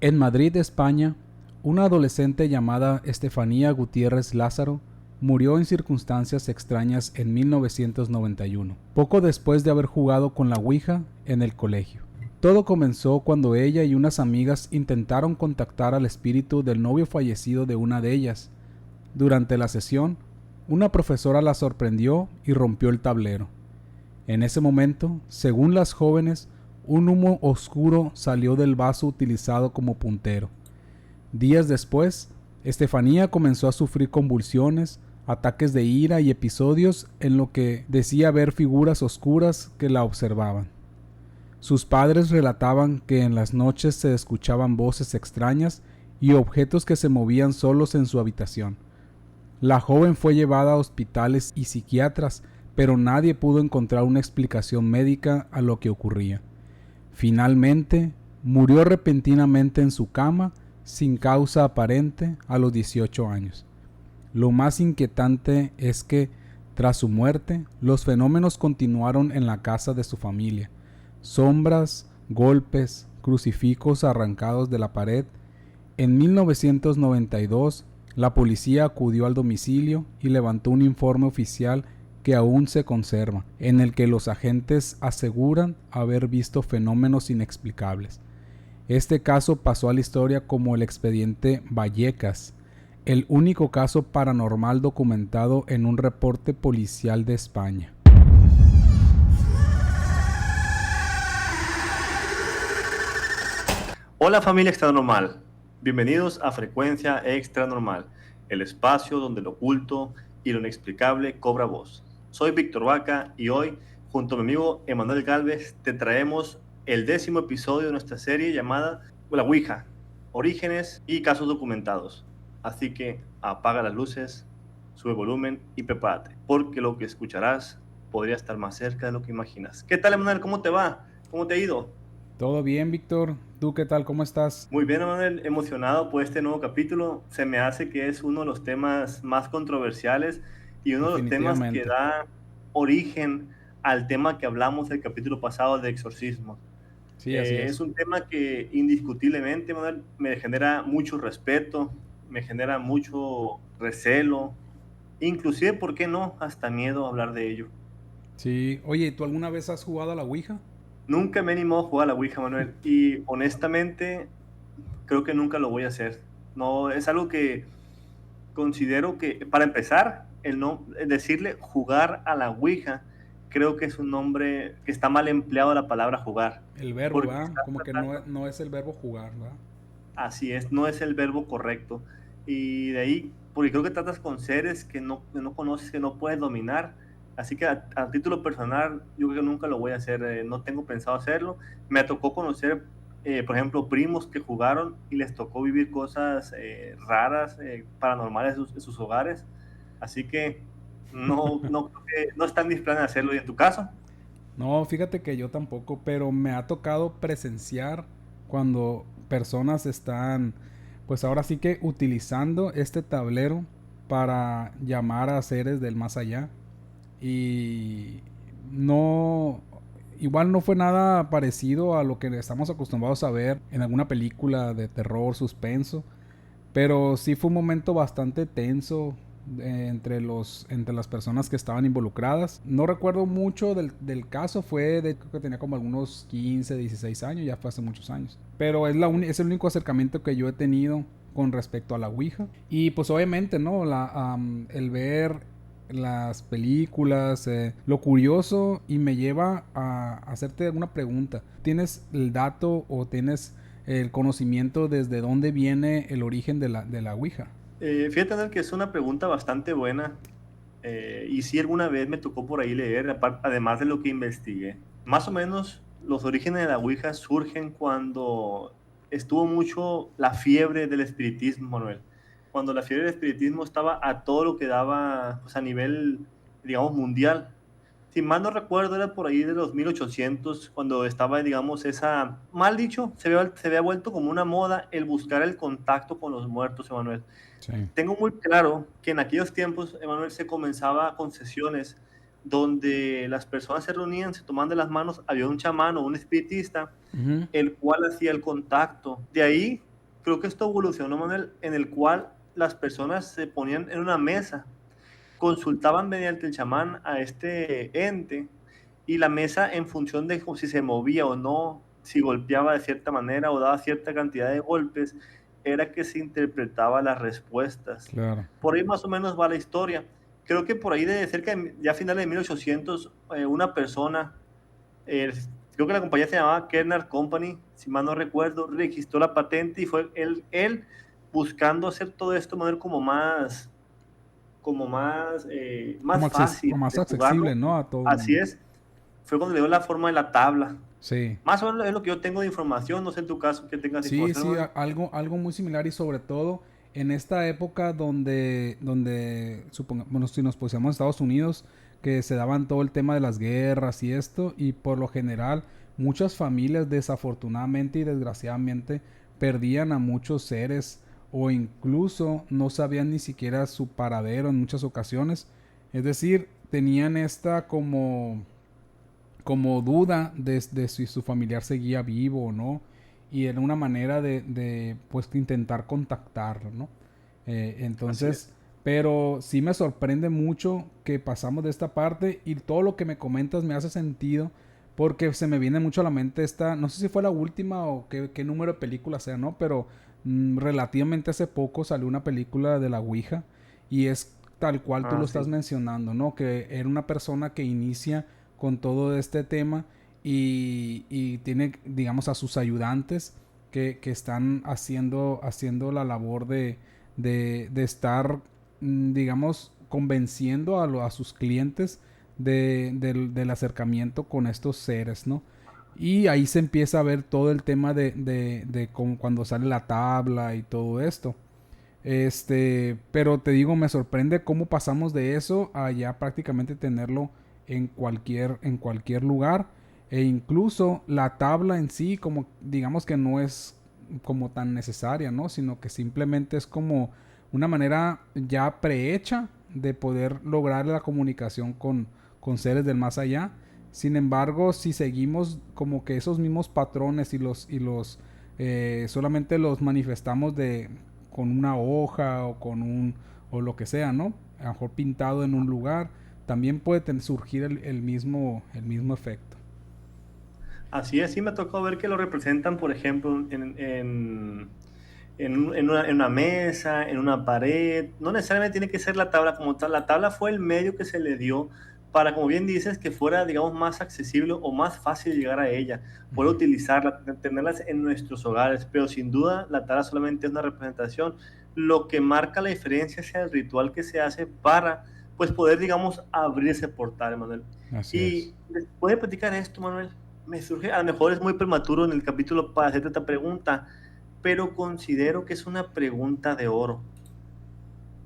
En Madrid, España, una adolescente llamada Estefanía Gutiérrez Lázaro murió en circunstancias extrañas en 1991, poco después de haber jugado con la Ouija en el colegio. Todo comenzó cuando ella y unas amigas intentaron contactar al espíritu del novio fallecido de una de ellas. Durante la sesión, una profesora la sorprendió y rompió el tablero. En ese momento, según las jóvenes, un humo oscuro salió del vaso utilizado como puntero. Días después, Estefanía comenzó a sufrir convulsiones, ataques de ira y episodios en lo que decía ver figuras oscuras que la observaban. Sus padres relataban que en las noches se escuchaban voces extrañas y objetos que se movían solos en su habitación. La joven fue llevada a hospitales y psiquiatras, pero nadie pudo encontrar una explicación médica a lo que ocurría. Finalmente, murió repentinamente en su cama, sin causa aparente, a los 18 años. Lo más inquietante es que, tras su muerte, los fenómenos continuaron en la casa de su familia. Sombras, golpes, crucifijos arrancados de la pared. En 1992, la policía acudió al domicilio y levantó un informe oficial que aún se conserva, en el que los agentes aseguran haber visto fenómenos inexplicables. Este caso pasó a la historia como el expediente Vallecas, el único caso paranormal documentado en un reporte policial de España. Hola familia extranormal, bienvenidos a Frecuencia Extranormal, el espacio donde lo oculto y lo inexplicable cobra voz. Soy Víctor Vaca y hoy, junto a mi amigo Emanuel Gálvez, te traemos el 10º episodio de nuestra serie llamada La Ouija, Orígenes y Casos Documentados. Así que apaga las luces, sube volumen y prepárate, porque lo que escucharás podría estar más cerca de lo que imaginas. ¿Qué tal, Emanuel? ¿Cómo te va? ¿Cómo te ha ido? ¿Todo bien, Víctor? ¿Tú qué tal? ¿Cómo estás? Muy bien, Emanuel, emocionado por este nuevo capítulo. Se me hace que es uno de los temas más controversiales y uno de los temas que Definitivamente. da origen al tema que hablamos el capítulo pasado de exorcismo. Sí, así Es es. un tema que indiscutiblemente, Emanuel, me genera mucho respeto, me genera mucho recelo, inclusive, ¿por qué no? Hasta miedo a hablar de ello. Sí. Oye, ¿tú alguna vez has jugado a la Ouija? Nunca me he animado a jugar a la Ouija, Manuel, y honestamente creo que nunca lo voy a hacer. No, es algo que considero que, para empezar, decirle jugar a la Ouija, creo que es un nombre que está mal empleado la palabra jugar, El verbo, porque ¿verdad? estás Como que tratando, no es el verbo jugar, ¿verdad? así es, no es el verbo correcto. Y de ahí, porque creo que tratas con seres que no conoces, que no puedes dominar. Así que a título personal, yo creo que nunca lo voy a hacer, no tengo pensado hacerlo. Me tocó conocer, por ejemplo, primos que jugaron y les tocó vivir cosas raras, paranormales en sus hogares. Así que no creo que no están mis planes de hacerlo. ¿Y en tu caso? No, fíjate que yo tampoco, pero me ha tocado presenciar cuando personas están, pues ahora sí que utilizando este tablero para llamar a seres del más allá. Y no, igual no fue nada parecido a lo que estamos acostumbrados a ver en alguna película de terror, suspenso. Pero sí fue un momento bastante tenso entre las personas que estaban involucradas. No recuerdo mucho del caso, creo que tenía como algunos 15, 16 años, ya fue hace muchos años. Pero es el único acercamiento que yo he tenido con respecto a la Ouija. Y pues obviamente, ¿no? El ver las películas, lo curioso y me lleva a hacerte una pregunta. ¿Tienes el dato o tienes el conocimiento desde dónde viene el origen de la Ouija? Fíjate, Daniel, que es una pregunta bastante buena. Y sí, alguna vez me tocó por ahí leer, además de lo que investigué. Más o menos los orígenes de la Ouija surgen cuando estuvo mucho la fiebre del espiritismo, Manuel. Cuando la fiebre del espiritismo estaba a todo lo que daba, pues, a nivel, digamos, mundial. Si mal no recuerdo, era por ahí de los 1800, cuando estaba, digamos, mal dicho, se había vuelto como una moda el buscar el contacto con los muertos, Emanuel. Sí. Tengo muy claro que en aquellos tiempos, Emanuel, se comenzaba con sesiones donde las personas se reunían, se tomaban de las manos, había un chamán o un espiritista, Ujú. el cual hacía el contacto. De ahí, creo que esto evolucionó, Manuel, en el cual las personas se ponían en una mesa, consultaban mediante el chamán a este ente, y la mesa, en función de si se movía o no, si golpeaba de cierta manera o daba cierta cantidad de golpes, era que se interpretaba las respuestas. Claro. Por ahí más o menos va la historia. Creo que por ahí de cerca de ya finales de 1800, una persona, eh, creo que la compañía se llamaba Kerner Company, si mal no recuerdo, registró la patente, y fue él buscando hacer todo esto de manera más Como fácil más de accesible, jugarlo. ¿no? A todo el Así mundo. es, fue cuando le dio la forma de la tabla. Sí. Más o menos es lo que yo tengo de información, no sé en tu caso que tengas Sí, información, sí, hermano. algo muy similar y sobre todo en esta época donde bueno, si nos pusiéramos en Estados Unidos, que se daban todo el tema de las guerras y esto, y por lo general muchas familias desafortunadamente y desgraciadamente perdían a muchos seres o incluso no sabían ni siquiera su paradero en muchas ocasiones. Es decir, tenían esta como duda de si su familiar seguía vivo o no, y era una manera de pues intentar contactarlo, ¿no? Así es. Entonces, pero sí me sorprende mucho que pasamos de esta parte, y todo lo que me comentas me hace sentido porque se me viene mucho a la mente esta, no sé si fue la última o qué número de película sea, ¿no? Pero relativamente hace poco salió una película de la Ouija, y es tal cual tú Ah, lo sí. estás mencionando, ¿no? Que era una persona que inicia con todo este tema, y tiene, digamos, a sus ayudantes que están haciendo la labor de estar, digamos, convenciendo a sus clientes del acercamiento con estos seres, ¿no? Y ahí se empieza a ver todo el tema de cuando sale la tabla y todo esto. Pero te digo, me sorprende cómo pasamos de eso a ya prácticamente tenerlo en cualquier lugar. E incluso la tabla en sí, como digamos que no es como tan necesaria, ¿no? Sino que simplemente es como una manera ya prehecha de poder lograr la comunicación con seres del más allá. Sin embargo, si seguimos como que esos mismos patrones y solamente los manifestamos con una hoja o lo que sea, ¿no? A lo mejor pintado en un lugar, también puede surgir el mismo efecto. Así es, sí me tocó ver que lo representan, por ejemplo, en una mesa, en una pared. No necesariamente tiene que ser la tabla como tal. La tabla fue el medio que se le dio para, como bien dices, que fuera, digamos, más accesible o más fácil llegar a ella, poder Ujú. utilizarla, tenerlas en nuestros hogares. Pero sin duda, la tabla solamente es una representación. Lo que marca la diferencia es el ritual que se hace para, pues, poder, digamos, abrir ese portal, Manuel. Así es. Y después de platicar esto, Manuel, me surge, a lo mejor es muy prematuro en el capítulo para hacerte esta pregunta, pero considero que es una pregunta de oro.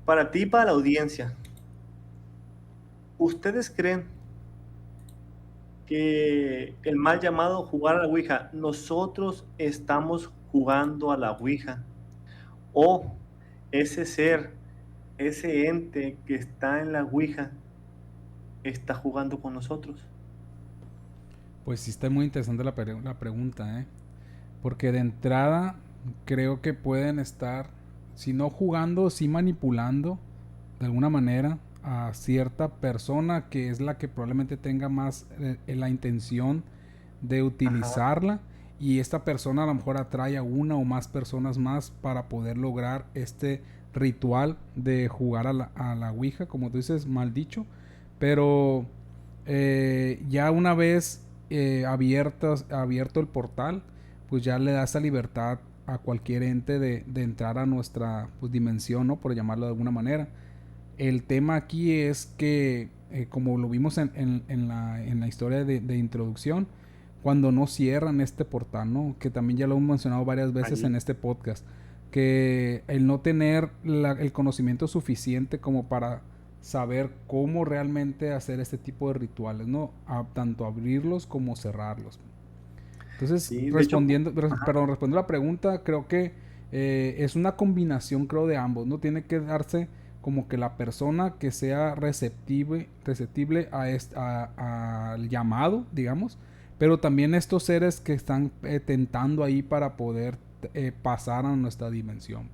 Para ti y para la audiencia, ¿ustedes creen que el mal llamado jugar a la Ouija, nosotros estamos jugando a la Ouija? ¿O ese ser, ese ente que está en la Ouija, está jugando con nosotros? Pues sí está muy interesante la pregunta, ¿eh? Porque de entrada creo que pueden estar, si no jugando, sí manipulando de alguna manera a cierta persona que es la que probablemente tenga más la intención de Ajá. utilizarla, y esta persona a lo mejor atrae a una o más personas más para poder lograr este ritual de jugar a la Ouija, como tú dices, mal dicho. Pero ya una vez abierto el portal, pues ya le da esa libertad a cualquier ente de entrar a nuestra pues, dimensión, ¿no? Por llamarlo de alguna manera. El tema aquí es que, como lo vimos en la historia de introducción, cuando no cierran este portal, ¿no? Que también ya lo hemos mencionado varias veces Ahí. en este podcast, que el no tener el conocimiento suficiente como para saber cómo realmente hacer este tipo de rituales, ¿no? Tanto abrirlos como cerrarlos. Entonces, Sí, de hecho, respondiendo a la pregunta, creo que es una combinación, creo, de ambos, ¿no? Tiene que darse como que la persona que sea receptible al llamado, digamos, pero también estos seres que están tentando ahí para poder pasaran a nuestra dimensión.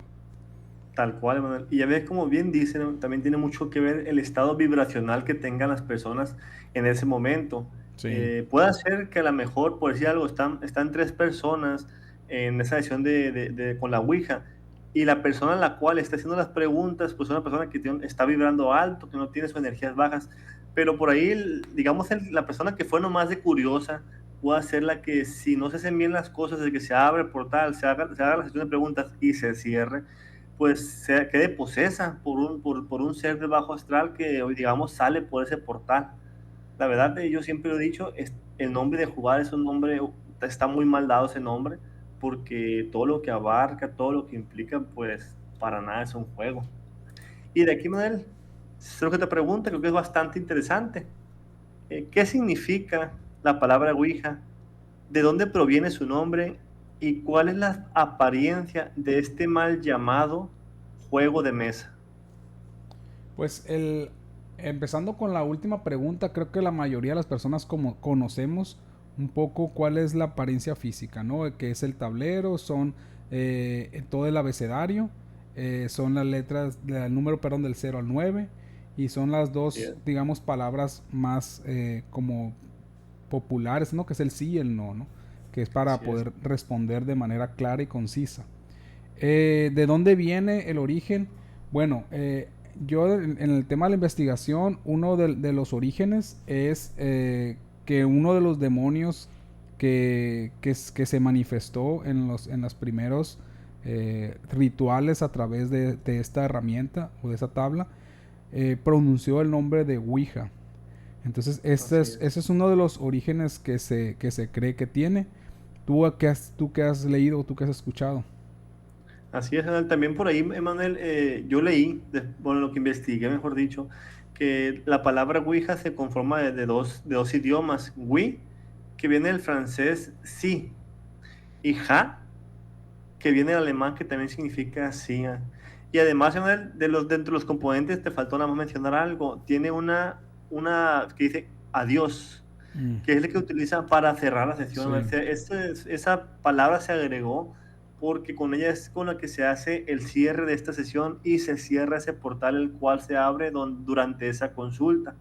Tal cual, Emanuel. Y ya ves, como bien dicen, también tiene mucho que ver el estado vibracional que tengan las personas en ese momento. Sí. Puede ser que a lo mejor, por decir algo, están tres personas en esa sesión con la Ouija, y la persona a la cual está haciendo las preguntas, pues es una persona que está vibrando alto, que no tiene sus energías bajas, pero por ahí, digamos, la persona que fue nomás de curiosa, puede ser la que, si no se hacen bien las cosas, de que se abre el portal, se haga la sesión de preguntas y se cierre, pues se quede posesa por un ser de bajo astral que hoy, digamos, sale por ese portal. La verdad, yo siempre lo he dicho, el nombre de Jugar es un nombre, está muy mal dado ese nombre, porque todo lo que abarca, todo lo que implica, pues para nada es un juego. Y de aquí, Manuel, es lo que te pregunto, creo que es bastante interesante. ¿Qué significa la palabra Ouija? ¿De dónde proviene su nombre? ¿Y cuál es la apariencia de este mal llamado juego de mesa? Pues empezando con la última pregunta, creo que la mayoría de las personas como conocemos un poco cuál es la apariencia física, ¿no? Que es el tablero, son todo el abecedario, son las letras, el número, perdón, del 0 al 9, y son las dos, Bien. digamos, palabras más como populares, ¿no? Que es el sí y el no, ¿no? Que es para Así es. poder responder de manera clara y concisa. ¿De dónde viene el origen? Bueno, yo en el tema de la investigación, uno de los orígenes es que uno de los demonios que se manifestó en los primeros rituales a través de esta herramienta o de esa tabla, pronunció el nombre de Ouija. Entonces, Así es. ese es uno de los orígenes que se cree que tiene. ¿Tú qué has leído o tú qué has escuchado? Así es, Emanuel. También por ahí, Emanuel, yo leí, bueno, lo que investigué, mejor dicho, que la palabra Ouija se conforma de dos idiomas. Oui, que viene del francés sí, y ja, que viene del alemán, que también significa sí. Y además, Emanuel, dentro de los componentes, te faltó nada más mencionar algo. Tiene una que dice adiós, Mm. que es el que utiliza para cerrar la sesión. Sí. Esa palabra se agregó porque con ella es con la que se hace el cierre de esta sesión y se cierra ese portal el cual se abre durante esa consulta.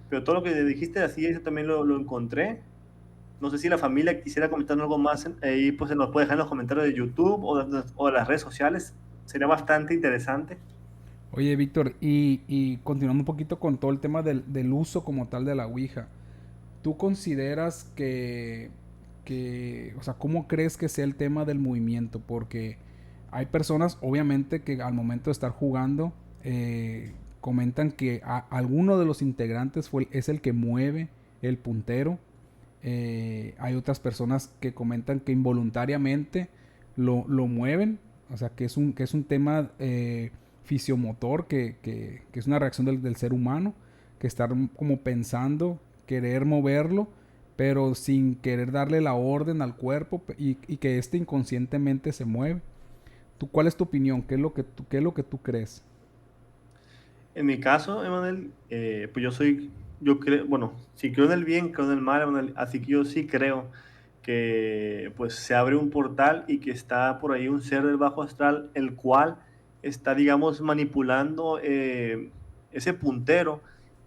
Pero todo lo que dijiste así, eso también lo encontré. No sé si la familia quisiera comentar algo más, ahí pues se nos puede dejar en los comentarios de YouTube o de las redes sociales. Sería bastante interesante. Oye, Víctor, y continuando un poquito con todo el tema del uso como tal de la Ouija, ¿tú consideras o sea, cómo crees que sea el tema del movimiento? Porque hay personas, obviamente, que al momento de estar jugando, comentan que alguno de los integrantes es el que mueve el puntero. Hay otras personas que comentan que involuntariamente lo mueven, o sea, que es un tema fisiomotor, que es una reacción del ser humano, que estar como pensando, querer moverlo, pero sin querer darle la orden al cuerpo, y que este inconscientemente se mueve. ¿Cuál es tu opinión? ¿Qué es lo que tú crees? En mi caso, Emanuel, pues yo creo, bueno, si creo en el bien, creo en el mal, Emanuel, así que yo sí creo que pues se abre un portal y que está por ahí un ser del bajo astral, el cual está, digamos, manipulando ese puntero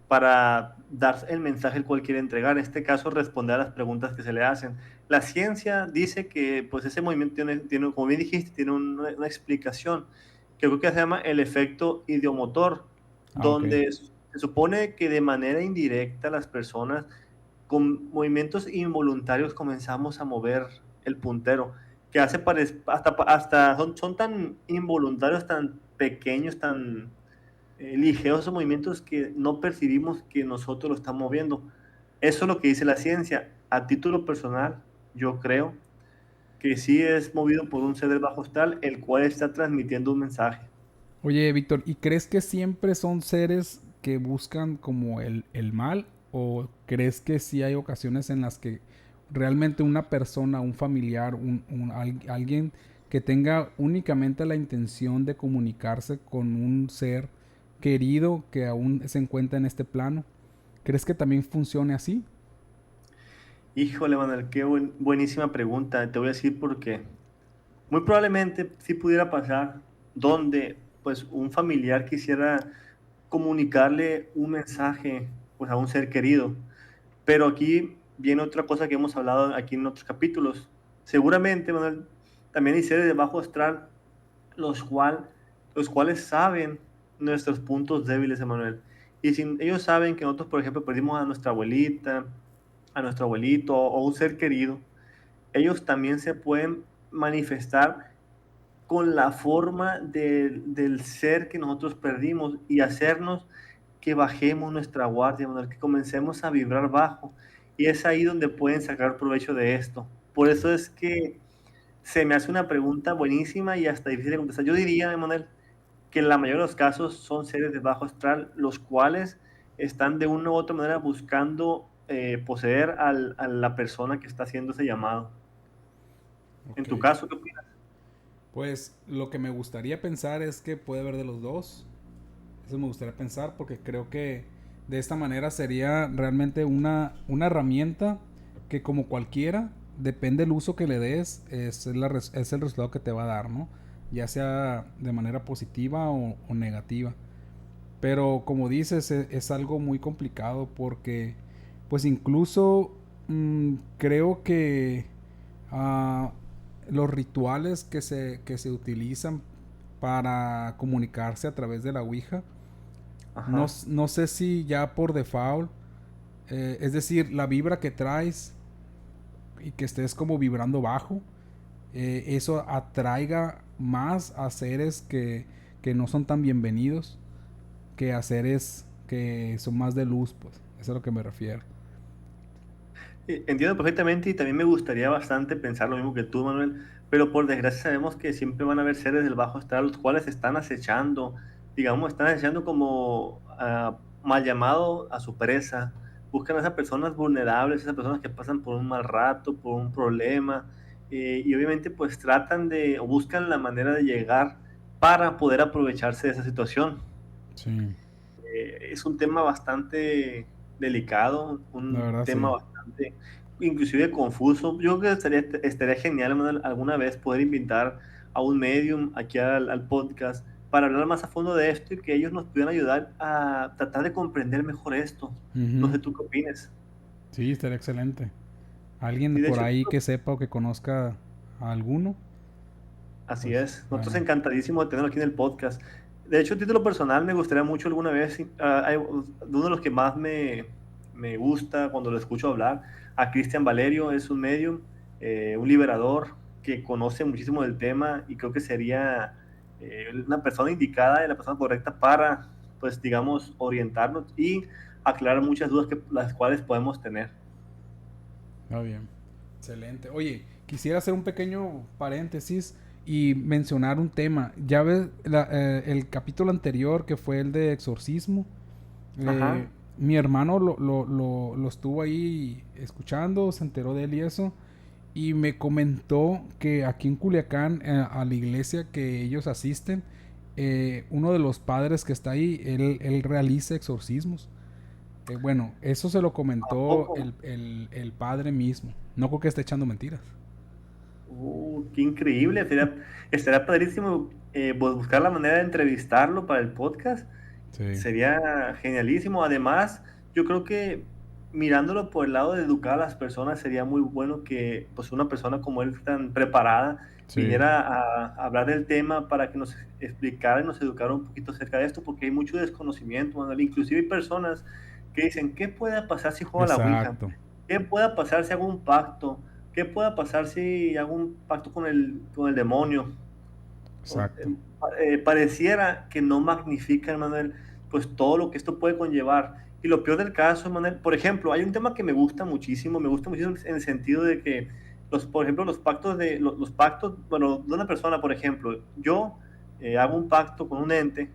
para dar el mensaje el cual quiere entregar. En este caso, responder a las preguntas que se le hacen. La ciencia dice que pues ese movimiento como bien dijiste, tiene una explicación que creo que se llama el efecto idiomotor, Ah, ok. donde se supone que de manera indirecta las personas con movimientos involuntarios comenzamos a mover el puntero, que hasta son tan involuntarios, tan pequeños, tan ligeros esos movimientos que no percibimos que nosotros lo estamos moviendo. Eso es lo que dice la ciencia. A título personal, yo creo que sí es movido por un ser del bajo astral, el cual está transmitiendo un mensaje. Oye, Víctor, ¿y crees que siempre son seres que buscan como el mal? ¿O crees que sí hay ocasiones en las que realmente una persona, un familiar, alguien que tenga únicamente la intención de comunicarse con un ser querido que aún se encuentra en este plano, crees que también funcione así? Híjole, Manuel, qué buenísima pregunta. Te voy a decir por qué. Muy probablemente sí pudiera pasar donde pues un familiar quisiera comunicarle un mensaje pues a un ser querido. Pero aquí viene otra cosa que hemos hablado aquí en otros capítulos. Seguramente, Manuel, también hay seres de bajo astral los, cual, los cuales saben nuestros puntos débiles, Emanuel. Y si ellos saben que nosotros, por ejemplo, perdimos a nuestra abuelita, a nuestro abuelito o un ser querido, ellos también se pueden manifestar con la forma del ser que nosotros perdimos y hacernos que bajemos nuestra guardia, Manuel, que comencemos a vibrar bajo. Y es ahí donde pueden sacar provecho de esto. Por eso es que se me hace una pregunta buenísima y hasta difícil de contestar. Yo diría, Emanuel, que en la mayoría de los casos son seres de bajo astral, los cuales están de una u otra manera buscando poseer a la persona que está haciendo ese llamado. En Ok. tu caso, ¿qué opinas? Pues lo que me gustaría pensar es que puede haber de los dos. Eso me gustaría pensar porque creo que de esta manera sería realmente una herramienta que como cualquiera, depende del uso que le des, es el resultado que te va a dar, ¿no? Ya sea de manera positiva o negativa. Pero como dices, es algo muy complicado porque pues incluso creo que ah, los rituales que se utilizan para comunicarse a través de la Ouija, no, Ajá. no sé si ya por default, es decir, la vibra que traes y que estés como vibrando bajo, eso atraiga más a seres que no son tan bienvenidos que a seres que son más de luz, pues. Eso es a lo que me refiero. Entiendo perfectamente y también me gustaría bastante pensar lo mismo que tú, Manuel, pero por desgracia sabemos que siempre van a haber seres del bajo astral los cuales están acechando, digamos, están acechando como mal llamado a su presa, buscan a esas personas vulnerables, esas personas que pasan por un mal rato, por un problema, y obviamente pues tratan de, o buscan la manera de llegar para poder aprovecharse de esa situación. Sí, Es un tema bastante delicado, la un verdad tema sí. bastante, inclusive confuso. Yo creo que estaría genial, Manuel, alguna vez poder invitar a un medium aquí al podcast para hablar más a fondo de esto y que ellos nos pudieran ayudar a tratar de comprender mejor esto. No Ujú. sé tú qué opinas. Sí, estaría excelente. Alguien Y de por hecho, ahí que sepa o que conozca a alguno, así pues es. Nosotros bueno. encantadísimos de tenerlo aquí en el podcast. De hecho, a título personal, me gustaría mucho alguna vez, uno de los que más me gusta cuando lo escucho hablar, a Cristian Valerio, es un medium, un liberador que conoce muchísimo del tema y creo que sería una persona indicada y la persona correcta para, pues, digamos, orientarnos y aclarar muchas dudas que, las cuales podemos tener. Está bien. Excelente. Oye, quisiera hacer un pequeño paréntesis y mencionar un tema. Ya ves el capítulo anterior que fue el de exorcismo. Ajá. Mi hermano lo estuvo ahí escuchando, se enteró de él y eso. Y me comentó que aquí en Culiacán, a la iglesia que ellos asisten, uno de los padres que está ahí, él realiza exorcismos. Bueno, eso se lo ¿A comentó poco? el padre mismo. No creo que esté echando mentiras. Qué increíble. Estaría padrísimo pues, buscar la manera de entrevistarlo para el podcast. Sí. Sería genialísimo. Además, yo creo que mirándolo por el lado de educar a las personas, sería muy bueno que pues, una persona como él tan preparada Sí. viniera a hablar del tema para que nos explicara y nos educara un poquito acerca de esto, porque hay mucho desconocimiento, Manuel. Inclusive hay personas que dicen, ¿qué puede pasar si juego a la Ouija? Exacto. ¿Qué puede pasar si hago un pacto? ¿Qué puede pasar si hago un pacto con el demonio? Exacto. Pareciera que no magnifican, Manuel, pues todo lo que esto puede conllevar. Y lo peor del caso, Manuel, por ejemplo, hay un tema que me gusta muchísimo en el sentido de que, por ejemplo, los pactos, bueno, de una persona, por ejemplo, yo hago un pacto con un ente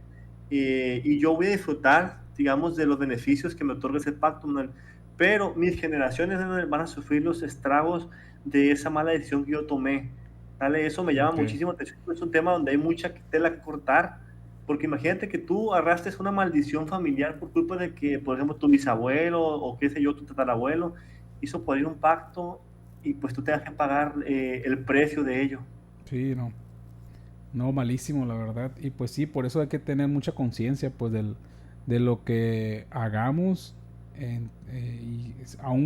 y yo voy a disfrutar, digamos, de los beneficios que me otorga ese pacto, Manuel, pero mis generaciones, Manuel, van a sufrir los estragos de esa mala decisión que yo tomé. Dale, eso me llama Ok. muchísimo la atención. Es un tema donde hay mucha tela que cortar, porque imagínate que tú arrastres una maldición familiar por culpa de que, por ejemplo, tu bisabuelo o qué sé yo, tu tatarabuelo hizo por ahí un pacto y pues tú tengas que pagar el precio de ello. Sí, no. No, malísimo, la verdad. Y pues sí, por eso hay que tener mucha conciencia, pues, de lo que hagamos,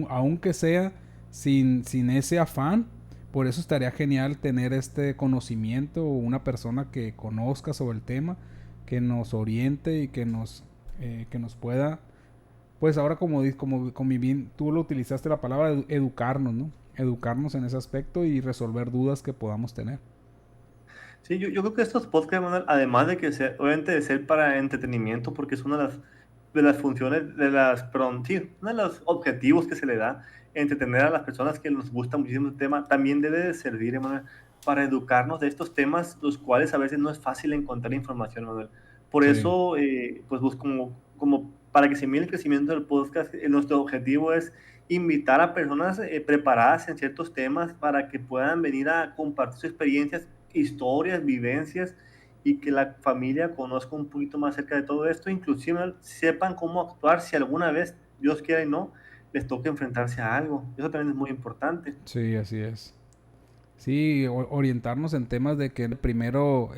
aunque sea sin ese afán. Por eso estaría genial tener este conocimiento o una persona que conozca sobre el tema, que nos oriente y que nos pueda, pues ahora como bien tú lo utilizaste la palabra, educarnos, ¿no? Educarnos en ese aspecto y resolver dudas que podamos tener. Sí, yo creo que estos podcasts, Manuel, además de que sea, obviamente de ser para entretenimiento, porque es una de las funciones, perdón, sí, uno de los objetivos que se le da, entretener a las personas que nos gusta muchísimo el tema, también debe de servir, Manuel, para educarnos de estos temas, los cuales a veces no es fácil encontrar información, Manuel. Por Sí, eso, pues como para que se mire el crecimiento del podcast, nuestro objetivo es invitar a personas preparadas en ciertos temas para que puedan venir a compartir sus experiencias, historias, vivencias, y que la familia conozca un poquito más acerca de todo esto, inclusive sepan cómo actuar si alguna vez, Dios quiera y no, les toque enfrentarse a algo. Eso también es muy importante. sí, así es. Sí, orientarnos en temas de que primero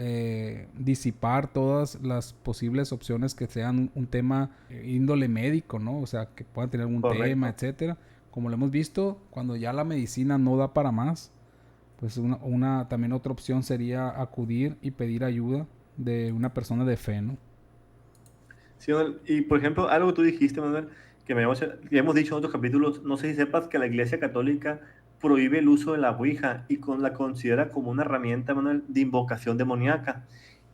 disipar todas las posibles opciones que sean un tema índole médico, ¿no? O sea, que puedan tener algún tema, Correcto. etcétera. Como lo hemos visto, cuando ya la medicina no da para más, pues también otra opción sería acudir y pedir ayuda de una persona de fe, ¿no? Sí, Manuel, y por ejemplo, algo que tú dijiste, Manuel, que hemos dicho en otros capítulos, no sé si sepas que la Iglesia Católica prohíbe el uso de la Ouija y la considera como una herramienta, Manuel, de invocación demoníaca.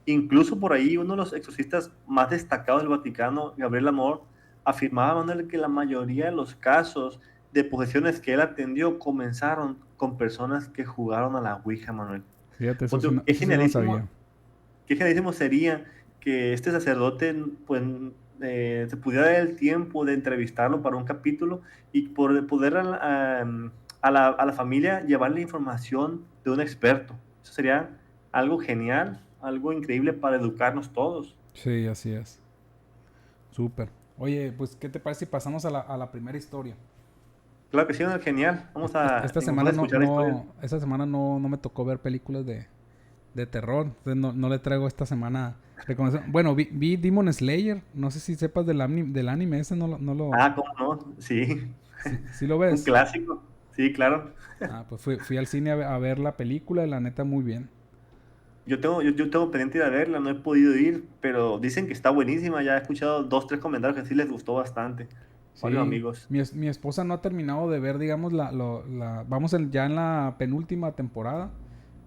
Incluso por ahí uno de los exorcistas más destacados del Vaticano, Gabriel Amor, afirmaba, Manuel, que la mayoría de los casos de posesiones que él atendió comenzaron con personas que jugaron a la Ouija, Manuel. Fíjate, Qué eso sí no lo sabía. genialísimo, qué genialísimo sería que este sacerdote, pues, se pudiera dar el tiempo de entrevistarlo para un capítulo y poder a la familia llevarle información de un experto. Eso sería algo genial, algo increíble para educarnos todos. Sí, así es. Súper. Oye, pues, ¿qué te parece si pasamos a la primera historia? Claro que sí, no, genial. Esta Vamos a semana escuchar la historia. esta semana no me tocó ver películas de terror. Entonces no le traigo esta semana recomendación. Bueno, vi Demon Slayer. No sé si sepas del anime ese, Ah, ¿cómo no? Sí, sí lo un ves. clásico. Sí, claro. Ah, pues fui al cine a ver la película y la neta muy bien. Yo tengo pendiente de ir a verla, no he podido ir, pero dicen que está buenísima. Ya he escuchado dos, tres comentarios que sí les gustó bastante. Varios Sí, amigos. mi esposa no ha terminado de ver, digamos, vamos ya en la penúltima temporada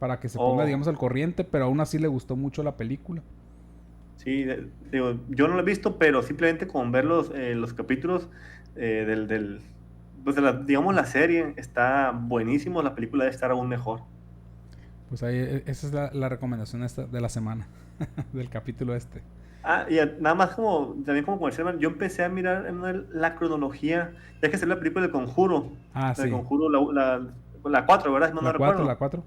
para que se ponga, Oh, digamos, al corriente, pero aún así le gustó mucho la película. sí, digo, yo no lo he visto, pero simplemente con ver los capítulos pues digamos, la serie está buenísimo. La película debe estar aún mejor. Pues ahí, esa es la recomendación de la semana, del capítulo este. Ah, y nada más también como comercial, yo empecé a mirar la cronología, ya que salió la película del Conjuro, Ah, del sí. Conjuro, la 4, ¿verdad? Si no, no La recuerdo. 4.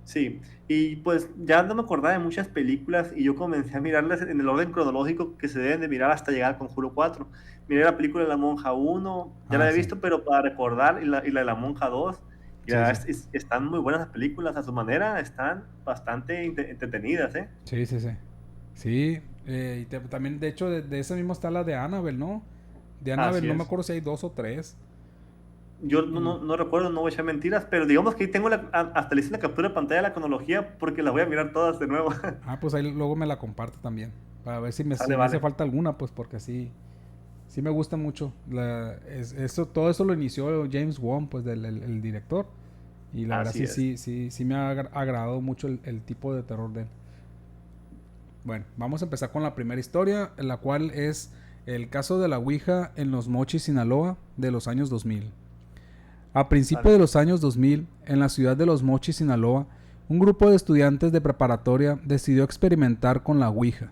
Sí, y pues ya no me acordaba de muchas películas y yo comencé a mirarlas en el orden cronológico que se deben de mirar hasta llegar al Conjuro 4. Miré la película de La Monja 1, ya la Ah, he sí. visto, pero para recordar, y la de La Monja 2, y la Sí, verdad sí. están muy buenas las películas, a su manera están bastante entretenidas, ¿eh? Sí, sí, sí. Sí, también, de hecho, de esa misma está la de Annabelle, ¿no? De Annabelle, Así no me es. acuerdo si hay dos o tres. Yo Mm. no recuerdo, no voy a echar mentiras, pero digamos que ahí tengo hasta le hice la captura de pantalla de la cronología porque las voy a mirar todas de nuevo. Ah, pues ahí luego me la comparte también. Para ver si Sale, me hace vale. falta alguna, pues porque sí me gusta mucho. Todo eso lo inició James Wan, pues el director. Y la verdad Así es. sí me ha agradado mucho el tipo de terror de él. Bueno, vamos a empezar con la primera historia, la cual es el caso de la Ouija en Los Mochis, Sinaloa, de los años 2000. A principios Vale. de los años 2000, en la ciudad de Los Mochis, Sinaloa, un grupo de estudiantes de preparatoria decidió experimentar con la Ouija.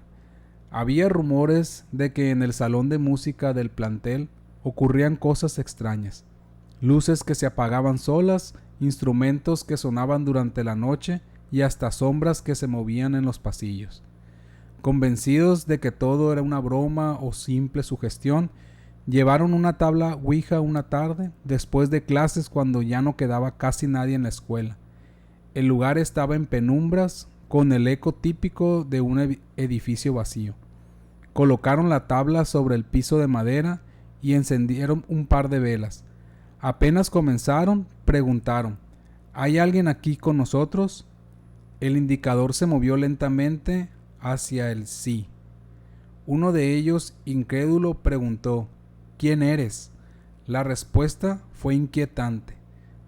Había rumores de que en el salón de música del plantel ocurrían cosas extrañas. Luces que se apagaban solas, instrumentos que sonaban durante la noche y hasta sombras que se movían en los pasillos. Convencidos de que todo era una broma o simple sugestión, llevaron una tabla Ouija una tarde, después de clases cuando ya no quedaba casi nadie en la escuela. El lugar estaba en penumbras, con el eco típico de un edificio vacío. Colocaron la tabla sobre el piso de madera y encendieron un par de velas. Apenas comenzaron, preguntaron: ¿hay alguien aquí con nosotros? El indicador se movió lentamente hacia el sí. Uno de ellos, incrédulo, preguntó: ¿quién eres? La respuesta fue inquietante: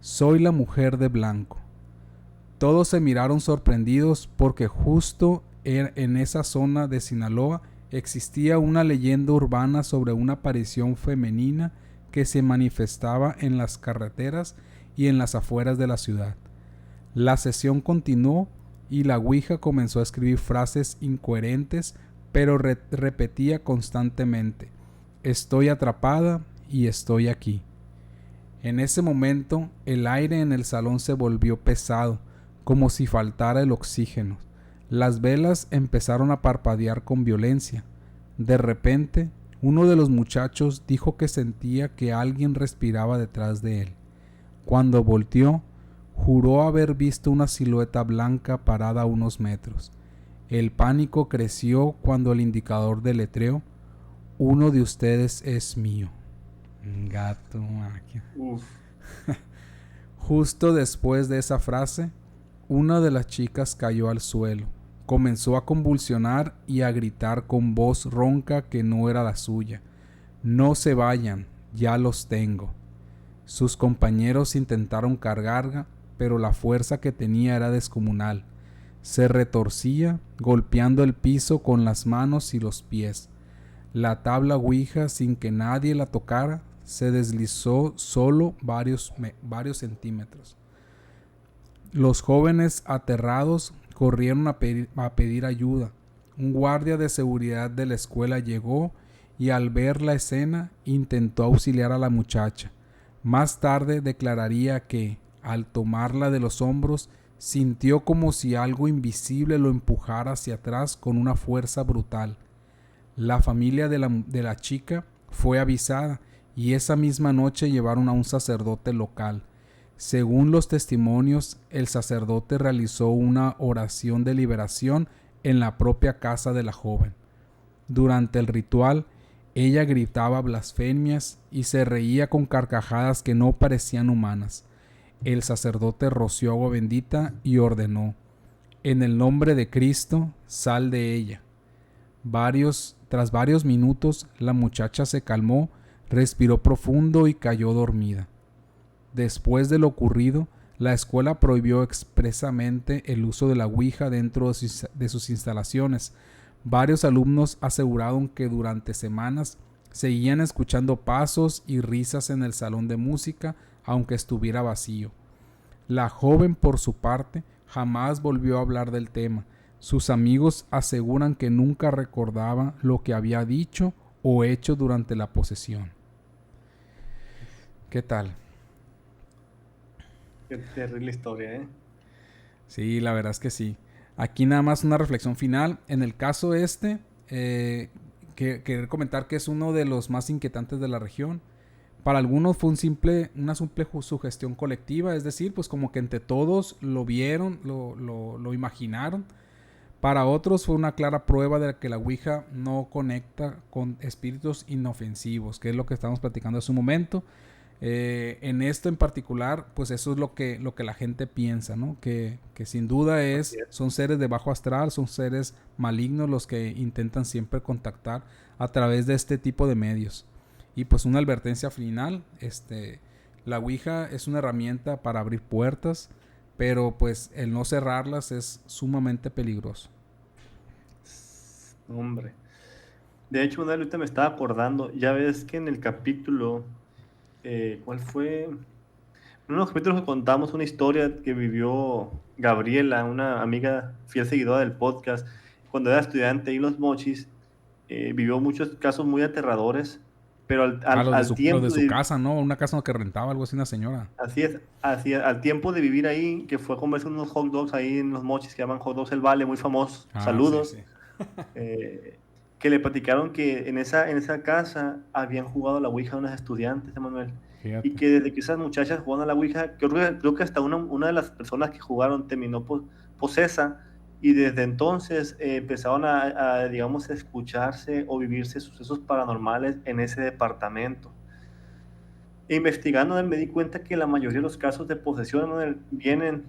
soy la mujer de blanco. Todos se miraron sorprendidos porque justo en esa zona de Sinaloa existía una leyenda urbana sobre una aparición femenina que se manifestaba en las carreteras y en las afueras de la ciudad. La sesión continuó y la ouija comenzó a escribir frases incoherentes, pero repetía constantemente: estoy atrapada y estoy aquí. En ese momento, el aire en el salón se volvió pesado, como si faltara el oxígeno. Las velas empezaron a parpadear con violencia. De repente, uno de los muchachos dijo que sentía que alguien respiraba detrás de él. Cuando volteó, juró haber visto una silueta blanca parada a unos metros. El pánico creció cuando el indicador deletreó: uno de ustedes es mío. Gato máquina. Justo después de esa frase, una de las chicas cayó al suelo. Comenzó a convulsionar y a gritar con voz ronca que no era la suya: no se vayan, ya los tengo. Sus compañeros intentaron cargarla, pero la fuerza que tenía era descomunal. Se retorcía, golpeando el piso con las manos y los pies. La tabla ouija, sin que nadie la tocara, se deslizó solo varios centímetros. Los jóvenes, aterrados, corrieron a pedir ayuda. Un guardia de seguridad de la escuela llegó y, al ver la escena, intentó auxiliar a la muchacha. Más tarde declararía que, al tomarla de los hombros, sintió como si algo invisible lo empujara hacia atrás con una fuerza brutal. La familia de la chica fue avisada y esa misma noche llevaron a un sacerdote local. Según los testimonios, el sacerdote realizó una oración de liberación en la propia casa de la joven. Durante el ritual, ella gritaba blasfemias y se reía con carcajadas que no parecían humanas. El sacerdote roció agua bendita y ordenó: en el nombre de Cristo, sal de ella. Tras varios minutos, la muchacha se calmó, respiró profundo y cayó dormida. Después de lo ocurrido, la escuela prohibió expresamente el uso de la ouija dentro de sus instalaciones. Varios alumnos aseguraron que durante semanas seguían escuchando pasos y risas en el salón de música, aunque estuviera vacío. La joven, por su parte, jamás volvió a hablar del tema. Sus amigos aseguran que nunca recordaba lo que había dicho o hecho durante la posesión. ¿Qué tal? Qué terrible historia, ¿eh? Sí, la verdad es que sí. Aquí nada más una reflexión final. En el caso querer comentar que es uno de los más inquietantes de la región. Para algunos fue una simple sugestión colectiva, es decir, pues como que entre todos lo vieron, lo imaginaron. Para otros fue una clara prueba de que la ouija no conecta con espíritus inofensivos, que es lo que estamos platicando hace un momento. En esto en particular, pues eso es lo que la gente piensa, ¿no? Que sin duda son seres de bajo astral, son seres malignos los que intentan siempre contactar a través de este tipo de medios. Y pues una advertencia final, la ouija es una herramienta para abrir puertas, pero pues el no cerrarlas es sumamente peligroso. Hombre. De hecho, una vez ahorita me estaba acordando, ya ves que en el capítulo, ¿cuál fue? En uno de los capítulos que contamos una historia que vivió Gabriela, una amiga fiel seguidora del podcast, cuando era estudiante ahí en Los Mochis, vivió muchos casos muy aterradores, pero Los de tiempo su de... casa, ¿no? Una casa que rentaba, algo así, una señora. Así es, al tiempo de vivir ahí, que fue a comerse unos hot dogs ahí en Los Mochis, que llaman hot dogs El Vale, muy famosos, Sí, saludos, sí. que le platicaron que en esa casa habían jugado a la ouija unos estudiantes, Emanuel, y Fíjate. que desde que esas muchachas jugaban a la Ouija, creo que hasta una de las personas que jugaron terminó posesa, y desde entonces empezaron digamos, a escucharse o vivirse sucesos paranormales en ese departamento. E investigando, me di cuenta que la mayoría de los casos de posesión, vienen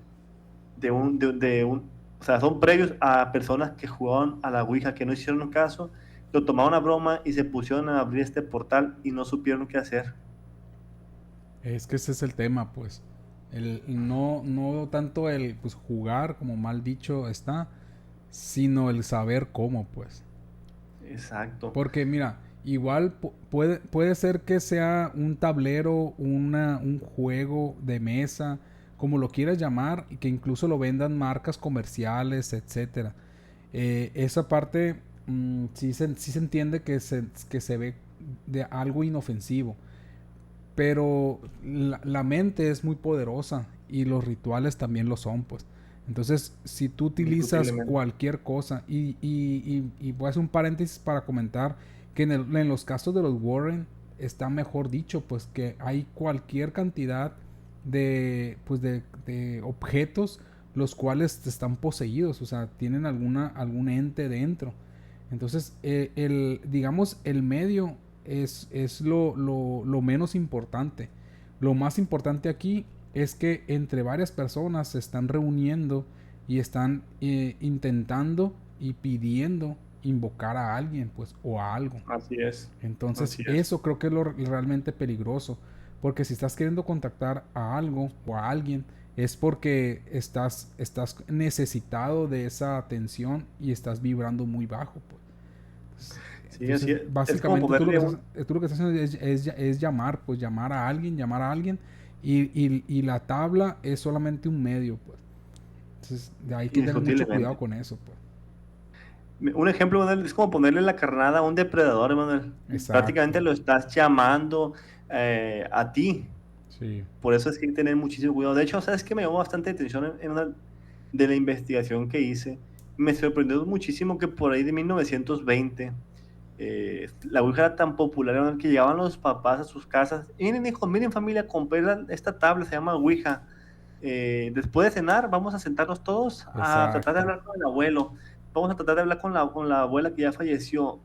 o sea, son previos a personas que jugaban a la Ouija, que no hicieron caso, lo tomaron a broma y se pusieron a abrir este portal y no supieron qué hacer. Es que ese es el tema, pues. No tanto el pues jugar, como mal dicho está, sino el saber cómo, pues. Exacto. Porque mira, igual puede ser que sea un tablero, un juego de mesa, como lo quieras llamar, y que incluso lo vendan marcas comerciales, etcétera. Esa parte sí se entiende que se ve de algo inofensivo. Pero la mente es muy poderosa y los rituales también lo son, pues. Entonces, si tú utilizas Indiscutiblemente. cualquier cosa, y voy a hacer un paréntesis para comentar que en los casos de los Warren está mejor dicho, pues que hay cualquier cantidad de objetos los cuales están poseídos, o sea, tienen algún ente dentro. Entonces, digamos, el medio es lo menos importante. Lo más importante aquí es que entre varias personas se están reuniendo y están intentando y pidiendo invocar a alguien, pues, o a algo. Así es. Entonces, Así es. eso creo que es lo realmente peligroso. Porque si estás queriendo contactar a algo o a alguien, es porque estás necesitado de esa atención y estás vibrando muy bajo, pues. Sí, así Entonces, es. Es como básicamente ponerle tú lo que estás haciendo es llamar, pues llamar a alguien, y la tabla es solamente un medio, pues. Entonces, de ahí que tener mucho cuidado indiscutiblemente. con eso, pues. Un ejemplo, Manuel, es como ponerle la carnada a un depredador, Manuel. Exacto. Prácticamente lo estás llamando a ti. Sí. Por eso es que hay que tener muchísimo cuidado. De hecho, ¿sabes qué me llamó bastante atención en una de la investigación que hice? Me sorprendió muchísimo que por ahí de 1920 la Ouija era tan popular, Manuel, que llegaban los papás a sus casas. Miren, hijos, miren, familia, compré esta tabla, se llama Ouija. Después de cenar, vamos a sentarnos todos a tratar de Exacto. hablar con el abuelo. Vamos a tratar de hablar con la abuela que ya falleció.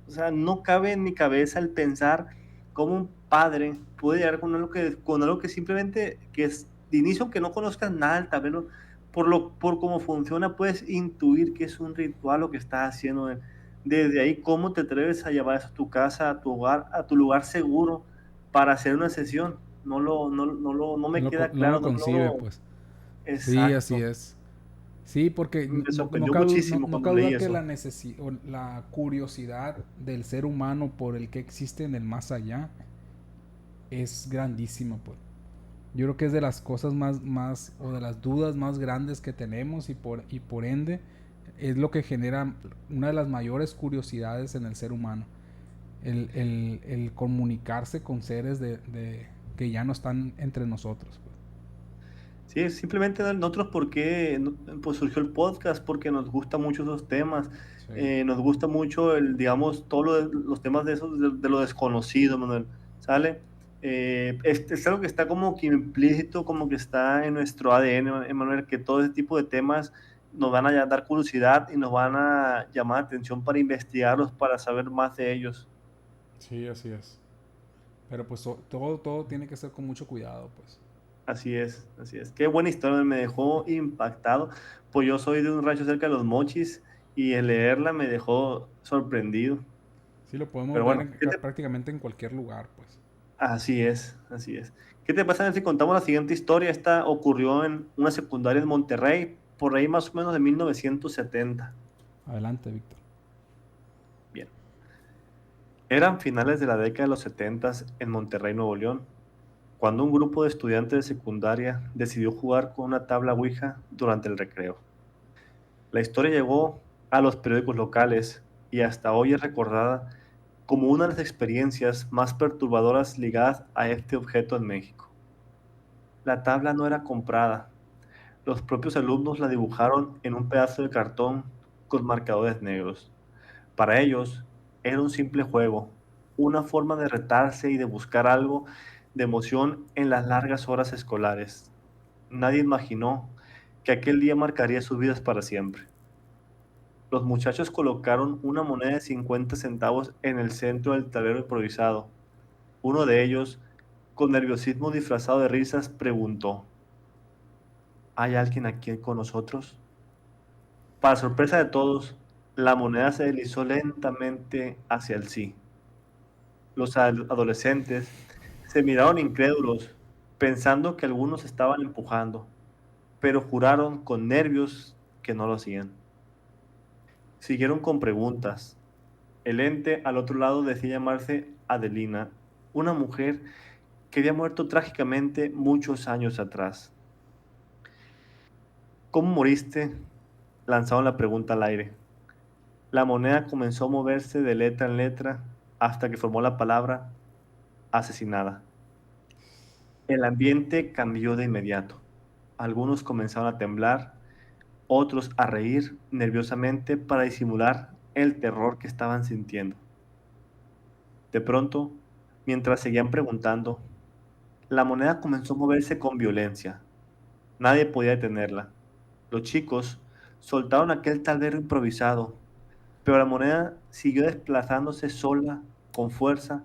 O sea, no cabe en mi cabeza el pensar cómo un padre puede llegar con algo que simplemente, que es de inicio, aunque no conozcas nada del tablero, por cómo funciona, puedes intuir que es un ritual lo que está haciendo. Desde ahí, ¿cómo te atreves a llevar eso a tu casa, a tu hogar, a tu lugar seguro para hacer una sesión? No No me lo, queda no lo claro, concibe, pues. Sí, así exacto. es. Sí, porque Me sorprendió muchísimo no cuando cabe leí duda que eso. la curiosidad del ser humano por el que existe en el más allá es grandísima, pues. Yo creo que es de las cosas o de las dudas más grandes que tenemos, y por ende es lo que genera una de las mayores curiosidades en el ser humano. El comunicarse con seres que ya no están entre nosotros, pues. Sí, simplemente nosotros porque pues surgió el podcast, porque nos gusta mucho esos temas, Sí. nos gusta mucho digamos, todos los temas de esos, de lo desconocido, Manuel, ¿sale? Es algo que está como que implícito, como que está en nuestro ADN, Manuel, que todo ese tipo de temas nos van a dar curiosidad y nos van a llamar la atención para investigarlos, para saber más de ellos. Sí, así es. Pero pues todo tiene que ser con mucho cuidado, pues. Así es, así es. Qué buena historia, me dejó impactado. Pues yo soy de un rancho cerca de Los Mochis y el leerla me dejó sorprendido. Sí, lo podemos Pero ver bueno, prácticamente en cualquier lugar, pues. así es, así es. ¿Qué te pasa si contamos la siguiente historia? Esta ocurrió en una secundaria en Monterrey, por ahí más o menos de 1970. Adelante, Víctor. Bien. Eran finales de la década de los 70 en Monterrey, Nuevo León, cuando un grupo de estudiantes de secundaria decidió jugar con una tabla Ouija durante el recreo. La historia llegó a los periódicos locales y hasta hoy es recordada como una de las experiencias más perturbadoras ligadas a este objeto en México. La tabla no era comprada. Los propios alumnos la dibujaron en un pedazo de cartón con marcadores negros. Para ellos era un simple juego, una forma de retarse y de buscar algo de emoción en las largas horas escolares. Nadie imaginó que aquel día marcaría sus vidas para siempre. Los muchachos colocaron una moneda de 50 centavos en el centro del tablero improvisado. Uno de ellos, con nerviosismo disfrazado de risas, preguntó: ¿Hay alguien aquí con nosotros? Para sorpresa de todos, la moneda se deslizó lentamente hacia el sí. Los adolescentes se miraron incrédulos, pensando que algunos estaban empujando, pero juraron con nervios que no lo hacían. Siguieron con preguntas. El ente al otro lado decía llamarse Adelina, una mujer que había muerto trágicamente muchos años atrás. ¿Cómo moriste? Lanzaron la pregunta al aire. La moneda comenzó a moverse de letra en letra hasta que formó la palabra asesinada. El ambiente cambió de inmediato. Algunos comenzaron a temblar, otros a reír nerviosamente para disimular el terror que estaban sintiendo. De pronto, mientras seguían preguntando, la moneda comenzó a moverse con violencia. Nadie podía detenerla. Los chicos soltaron aquel tablero improvisado, pero la moneda siguió desplazándose sola, con fuerza,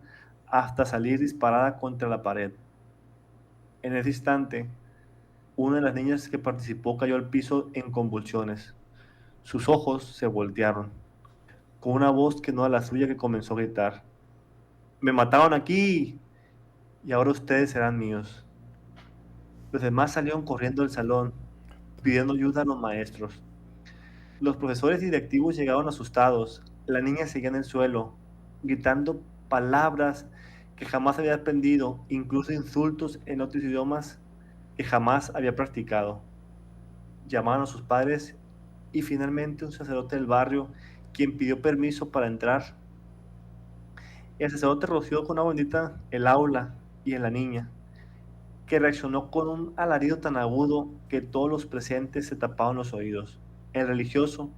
hasta salir disparada contra la pared. En ese instante, una de las niñas que participó cayó al piso en convulsiones. Sus ojos se voltearon, con una voz que no era la suya, que comenzó a gritar: «¡Me mataron aquí! Y ahora ustedes serán míos». Los demás salieron corriendo del salón, pidiendo ayuda a los maestros. Los profesores y directivos llegaron asustados. La niña seguía en el suelo, gritando palabras que jamás había aprendido, incluso insultos en otros idiomas que jamás había practicado. Llamaron a sus padres y finalmente un sacerdote del barrio, quien pidió permiso para entrar. El sacerdote roció con agua bendita el aula y en la niña, que reaccionó con un alarido tan agudo que todos los presentes se tapaban los oídos. El religioso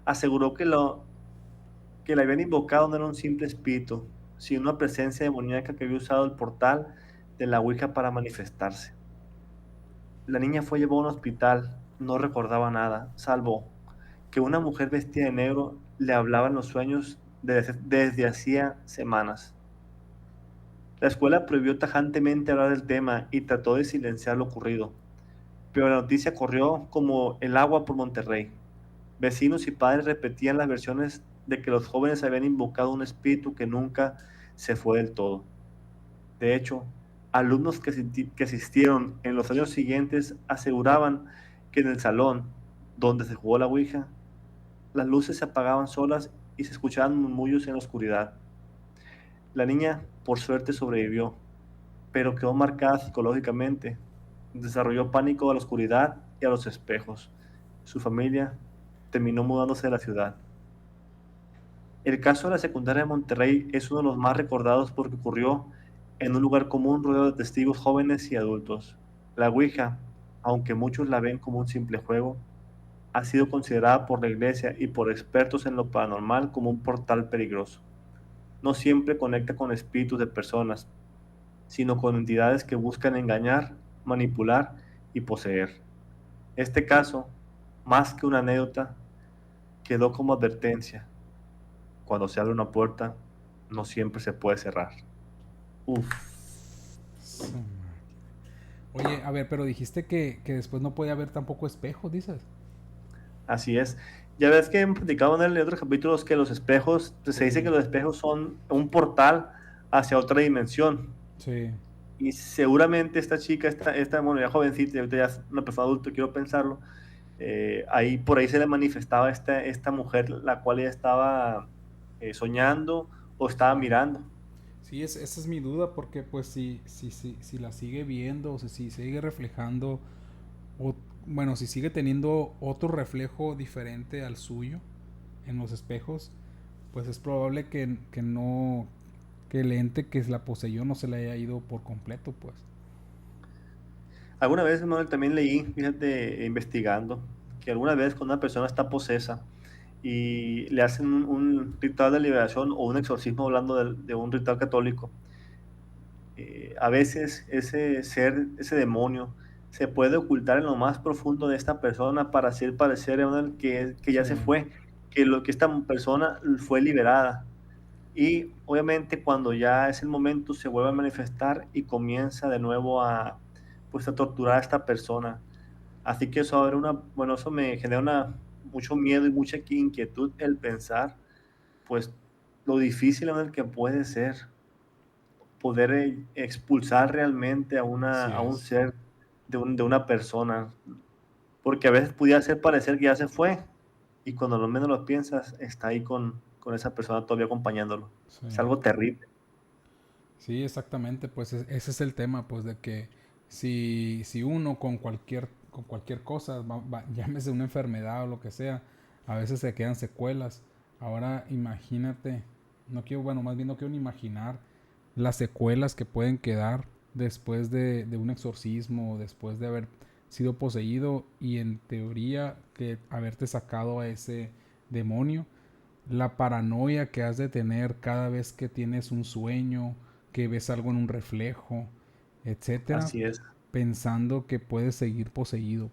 aseguró que le habían invocado no era un simple espíritu, sino una presencia demoníaca que había usado el portal de la Ouija para manifestarse. La niña fue llevada a un hospital, no recordaba nada, salvo que una mujer vestida de negro le hablaba en los sueños desde hacía semanas. La escuela prohibió tajantemente hablar del tema y trató de silenciar lo ocurrido, pero la noticia corrió como el agua por Monterrey. Vecinos y padres repetían las versiones de que los jóvenes habían invocado un espíritu que nunca se fue del todo. De hecho, alumnos que asistieron en los años siguientes aseguraban que en el salón donde se jugó la Ouija, las luces se apagaban solas y se escuchaban murmullos en la oscuridad. La niña, por suerte, sobrevivió, pero quedó marcada psicológicamente. Desarrolló pánico a la oscuridad y a los espejos. Su familia terminó mudándose de la ciudad. El caso de la secundaria de Monterrey es uno de los más recordados porque ocurrió en un lugar común rodeado de testigos jóvenes y adultos. La Ouija, aunque muchos la ven como un simple juego, ha sido considerada por la iglesia y por expertos en lo paranormal como un portal peligroso. No siempre conecta con espíritus de personas, sino con entidades que buscan engañar, manipular y poseer. Este caso, más que una anécdota, quedó como advertencia: cuando se abre una puerta, no siempre se puede cerrar. Uf, Su madre. Oye, a ver, pero dijiste que después no podía haber tampoco espejos, dices. así es. Ya ves que hemos platicado en otros capítulos que los espejos, se dice que Sí, los espejos son un portal hacia otra dimensión. sí. Y seguramente esta chica, bueno, ya jovencita, y ahorita ya es una persona adulta, quiero pensarlo, ahí por ahí se le manifestaba esta mujer, la cual ella estaba soñando o estaba mirando. Sí, esa es mi duda, porque pues si la sigue viendo, o sea, si sigue reflejando, o bueno, si sigue teniendo otro reflejo diferente al suyo en los espejos, pues es probable que no, que el ente que la poseyó no se le haya ido por completo, pues. Alguna vez, Manuel, también leí, fíjate, investigando, que alguna vez cuando una persona está posesa y le hacen un ritual de liberación o un exorcismo, hablando de un ritual católico, a veces ese ser, ese demonio, se puede ocultar en lo más profundo de esta persona para hacer parecer a uno que ya Sí, se fue, que lo que esta persona fue liberada. Y obviamente cuando ya es el momento se vuelve a manifestar y comienza de nuevo a, pues, a torturar a esta persona. Así que eso abre bueno, eso me genera mucho miedo y mucha inquietud el pensar, pues, lo difícil en el que puede ser poder expulsar realmente así a un es. ser de una persona, porque a veces pudiera hacer parecer que ya se fue y cuando lo menos lo piensas está ahí con esa persona todavía acompañándolo. Sí. Es algo terrible. Sí, exactamente, pues ese es el tema, pues de que si uno con cualquier cosa, llámese una enfermedad o lo que sea, a veces se quedan secuelas. Ahora imagínate, no quiero, bueno, más bien no quiero ni imaginar las secuelas que pueden quedar después de un exorcismo, después de haber sido poseído y en teoría que haberte sacado a ese demonio, la paranoia que has de tener cada vez que tienes un sueño, que ves algo en un reflejo, etcétera, Así es. pensando que puedes seguir poseído.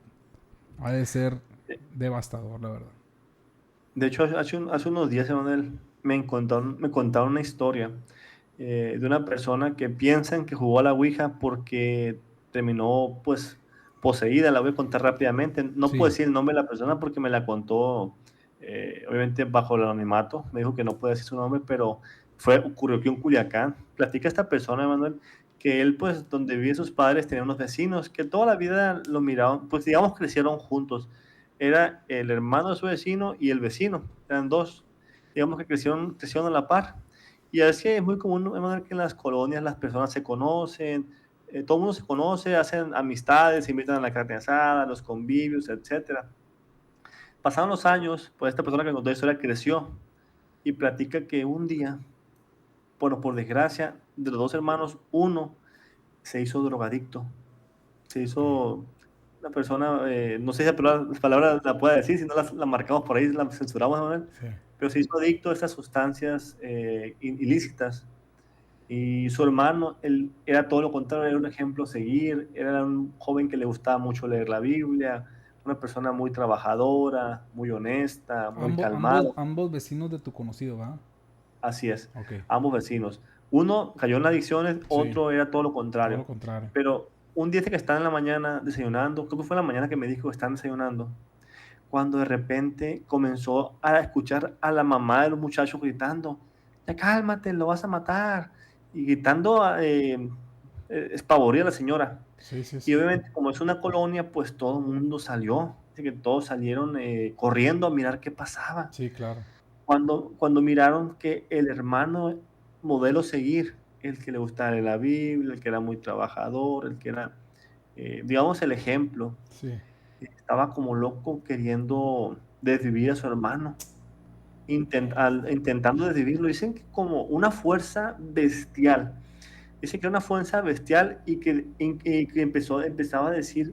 Ha de ser devastador, la verdad. De hecho, hace unos días, Emanuel, me contaron una historia de una persona que piensan que jugó a la Ouija porque terminó, pues, poseída. La voy a contar rápidamente. No puedo Sí, decir el nombre de la persona porque me la contó, obviamente, bajo el anonimato. Me dijo que no puede decir su nombre, pero ocurrió aquí en Culiacán. Platica esta persona, Emanuel, que él, pues, donde vive sus padres, tenía unos vecinos que toda la vida lo miraban, pues, digamos, crecieron juntos. Era el hermano de su vecino y el vecino, eran dos, digamos que crecieron a la par. Y así es muy común, Emanuel, que en las colonias las personas se conocen, todo el mundo se conoce, hacen amistades, se invitan a la carne asada, a los convivios, etcétera. Pasaron los años, pues esta persona que contó la historia creció y platica que un día, bueno, por desgracia, de los dos hermanos, uno se hizo drogadicto, se ok, hizo una persona, no sé si la palabra la pueda decir, si no la marcamos por ahí, la censuramos, Manuel, sí. pero se hizo adicto a estas sustancias ilícitas. Y su hermano, él era todo lo contrario, era un ejemplo a seguir, era un joven que le gustaba mucho leer la Biblia, una persona muy trabajadora, muy honesta, muy calmado. Ambos vecinos de tu conocido, ¿va? Así es, Ok, ambos vecinos. Uno cayó en adicciones, sí, otro era todo lo todo lo contrario. contrario. Pero un día dice que están en la mañana desayunando, creo que fue en la mañana que me dijo que están desayunando, cuando de repente comenzó a escuchar a la mamá de los muchachos gritando, ya cálmate, lo vas a matar, y gritando, espavorida a la señora. Sí, sí, Y sí. obviamente como es una colonia, pues todo el mundo salió, así que todos salieron corriendo a mirar qué pasaba. Sí, claro. Cuando miraron que el hermano modelo seguir, el que le gustaba leer la Biblia, el que era muy trabajador, el que era, digamos, el ejemplo, Sí. estaba como loco queriendo desvivir a su hermano, intentando desvivirlo. Dicen que como una fuerza bestial. Dicen que era una fuerza bestial y que empezaba a decir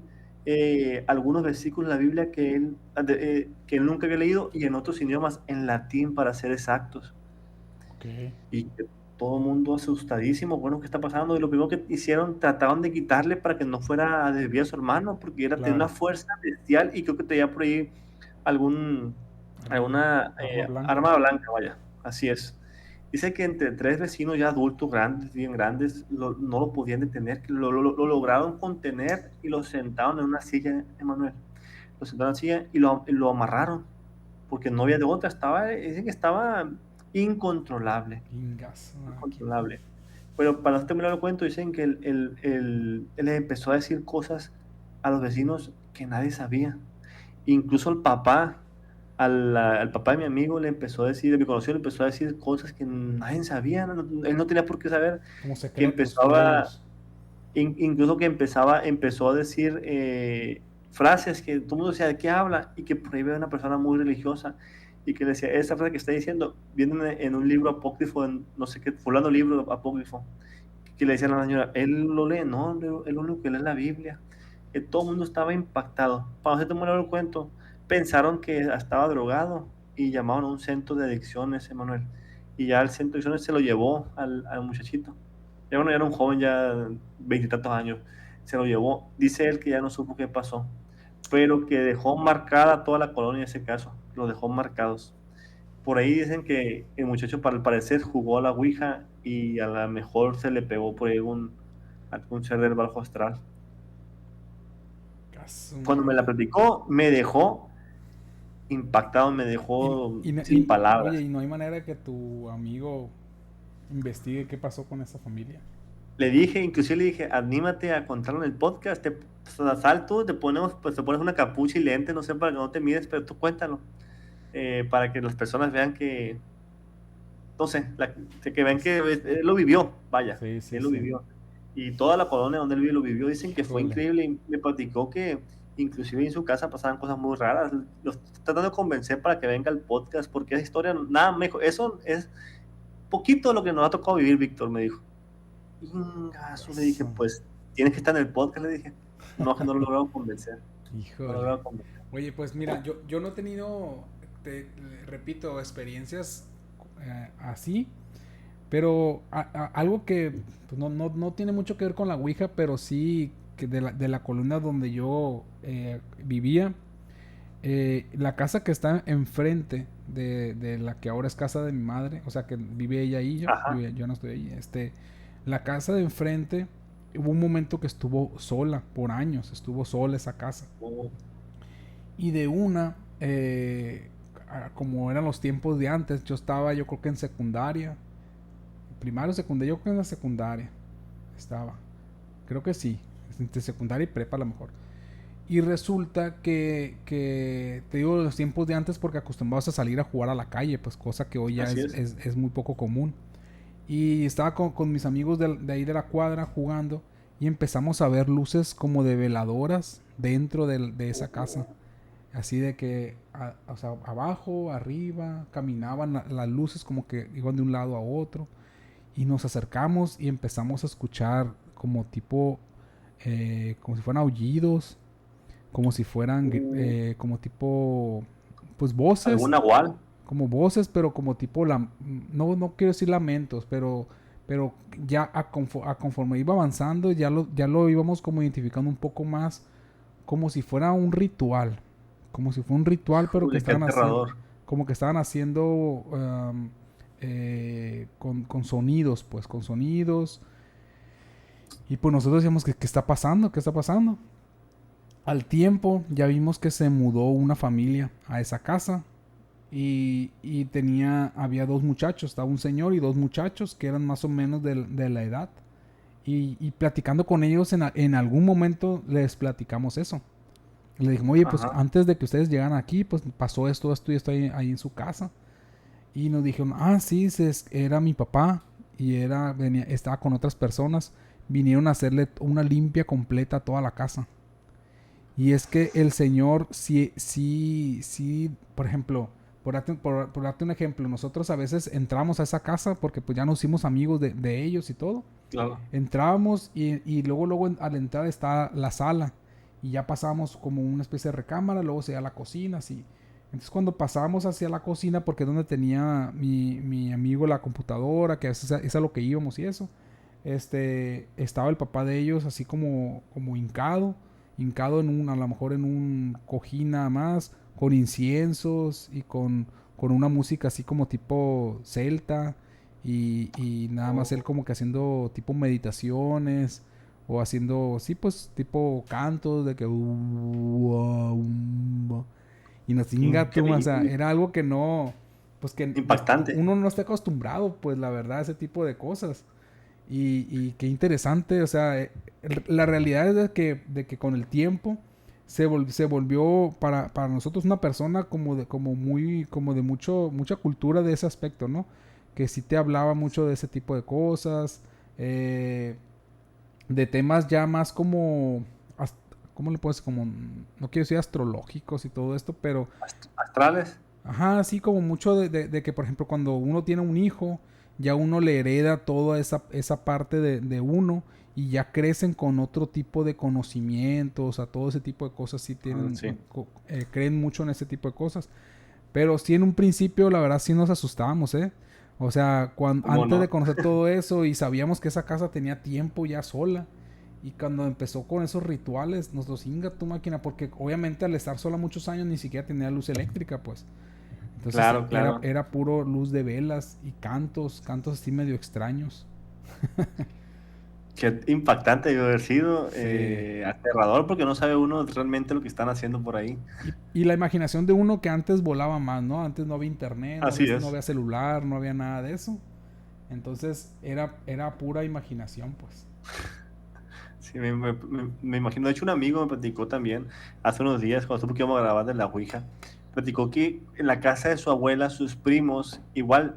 algunos versículos de la Biblia que él nunca había leído y en otros idiomas, en latín para ser exactos. Ok. Y que todo el mundo asustadísimo, bueno, ¿qué está pasando? Y lo primero que hicieron, trataban de quitarle para que no fuera a desviar a su hermano, porque tenía una Claro. fuerza bestial y creo que tenía por ahí algún, Algún alguna arma blanca. arma blanca, vaya, así es. Dice que entre tres vecinos ya adultos, grandes, bien grandes, no lo podían detener, que lo lograron contener y lo sentaron en una silla, Emanuel. Lo sentaron en una silla y lo amarraron, porque no había de otra, dicen que estaba incontrolable, Ingas. Máquina. incontrolable. Pero para no terminar el cuento, dicen que él empezó a decir cosas a los vecinos que nadie sabía. Incluso el papá, al papá de mi amigo le empezó a decir, de mi conocido, le empezó a decir cosas que nadie sabía, él no tenía por qué saber, Como que secretos de empezaba, ellos. incluso que empezó a decir frases que todo el mundo decía, ¿de qué habla? Y que por ahí ve una persona muy religiosa y que le decía, esa frase que está diciendo viene en un libro apócrifo, en no sé qué, fulano libro apócrifo, que le decían a la señora, él lo lee, no, él lo único que lee es la Biblia. Que todo el mundo estaba impactado. Para hacerte muy largo el cuento, pensaron que estaba drogado y llamaron a un centro de adicciones, Emanuel. Y ya el centro de adicciones se lo llevó al muchachito. Era un joven ya, veintitantos años. Se lo llevó. Dice él que ya no supo qué pasó, pero que dejó marcada toda la colonia en ese caso. Los dejó marcados. Por ahí dicen que el muchacho, para el parecer, jugó a la Ouija y a lo mejor se le pegó por ahí algún ser del bajo astral. Caso, Cuando me la platicó, me dejó impactado, me dejó sin oye, palabras. ¿y no hay manera que tu amigo investigue qué pasó con esa familia? Le dije, inclusive le dije, anímate a contarlo en el podcast, sal tú, te pones una capucha y lente, no sé, para que no te mires, pero tú cuéntalo, para que las personas vean que, no sé, que vean Pues, que él lo vivió, vaya, sí, sí, él lo sí. vivió. Y toda la colonia donde él vive lo vivió, dicen que fue Híjole. increíble, y me platicó que inclusive en su casa pasaban cosas muy raras. Los estoy tratando de convencer para que venga al podcast, porque esa historia, nada, me dijo, eso es poquito de lo que nos ha tocado vivir, Víctor, me dijo. Ingazo, le dije, Caso. pues tienes que estar en el podcast, le dije. No, que no lo he logrado convencer. No lo he Híjole. logrado convencer. Oye, pues mira, yo no he tenido, te repito, experiencias así, pero algo que pues, no tiene mucho que ver con la Ouija, pero sí que de la columna donde yo vivía, la casa que está enfrente de la que ahora es casa de mi madre, o sea que vive ella ahí, Ajá. yo no estoy ahí, la casa de enfrente, hubo un momento que estuvo sola, por años, estuvo sola esa casa. Oh, Y de una, como eran los tiempos de antes, yo estaba yo creo que en secundaria, primario, secundaria, yo creo que en la secundaria estaba, creo que sí, entre secundaria y prepa a lo mejor. Y resulta que te digo los tiempos de antes porque acostumbrados a salir a jugar a la calle, pues cosa que hoy ya así es. es muy poco común. Y estaba con mis amigos de ahí de la cuadra jugando y empezamos a ver luces como de veladoras dentro de esa casa. Oh, Así de que, o sea, abajo, arriba, caminaban las luces como que iban de un lado a otro. Y nos acercamos y empezamos a escuchar como tipo, como si fueran aullidos, como si fueran, oh. como tipo, pues voces, ¿Algún nahual? como voces, pero como tipo, no quiero decir lamentos, pero ya a conforme iba avanzando, ya lo íbamos como identificando un poco más, como si fuera un ritual, como si fuera un ritual, pero que Híjole, qué estaban haciendo, aterrador. como que estaban haciendo con sonidos, pues, con sonidos. Y pues nosotros decíamos, ¿qué está pasando? ¿Qué está pasando? Al tiempo ya vimos que se mudó una familia a esa casa y había dos muchachos, estaba un señor y dos muchachos que eran más o menos de la edad. Y platicando con ellos en algún momento les platicamos eso. Le dijimos, oye, pues Ajá. antes de que ustedes llegaran aquí, pues pasó esto y esto ahí en su casa. Y nos dijeron, ah, sí, era mi papá y estaba con otras personas. Vinieron a hacerle una limpia completa a toda la casa. Y es que el Señor, sí, por ejemplo, por darte un ejemplo, nosotros a veces entramos a esa casa porque pues ya nos hicimos amigos de ellos y todo. Claro. Entrábamos y luego a la entrada está la sala y ya pasábamos como una especie de recámara, luego se la cocina, así. Entonces cuando pasábamos hacia la cocina, porque es donde tenía mi amigo la computadora, que a veces es a lo que íbamos y eso, estaba el papá de ellos así como hincado a lo mejor en un cojín nada más, con inciensos y con una música así como tipo celta y nada más él Oh, como que haciendo tipo meditaciones o haciendo, sí, pues tipo cantos de que y nos chinga tú, o sea, increíble. era algo que no, pues que Impactante. uno no está acostumbrado, pues la verdad, a ese tipo de cosas. Y qué interesante, o sea, la realidad es de que con el tiempo se volvió para nosotros una persona como de mucha cultura de ese aspecto, ¿no? Que sí te hablaba mucho de ese tipo de cosas, eh, de temas ya más como, ¿cómo le puedes? Como, no quiero decir astrológicos y todo esto, pero Astrales. ajá, sí, como mucho de que, por ejemplo, cuando uno tiene un hijo, ya uno le hereda toda esa parte de uno y ya crecen con otro tipo de conocimientos, a todo ese tipo de cosas, sí tienen, Sí. creen mucho en ese tipo de cosas. Pero sí, en un principio, la verdad, sí nos asustábamos, ¿eh? O sea, ¿Cómo antes de no? conocer todo eso y sabíamos que esa casa tenía tiempo ya sola. Y cuando empezó con esos rituales, nos los inga tu máquina, porque obviamente al estar sola muchos años ni siquiera tenía luz eléctrica, pues. Entonces Claro, claro. era puro luz de velas y cantos así medio extraños. Qué impactante debe haber sido, Sí. aterrador, porque no sabe uno realmente lo que están haciendo por ahí. Y la imaginación de uno que antes volaba más, ¿no? Antes no había internet, Así no es. había celular, no había nada de eso. Entonces era pura imaginación, pues. Sí, me imagino. De hecho, un amigo me platicó también hace unos días, cuando supo que íbamos a grabar de la Ouija, platicó que en la casa de su abuela, sus primos, igual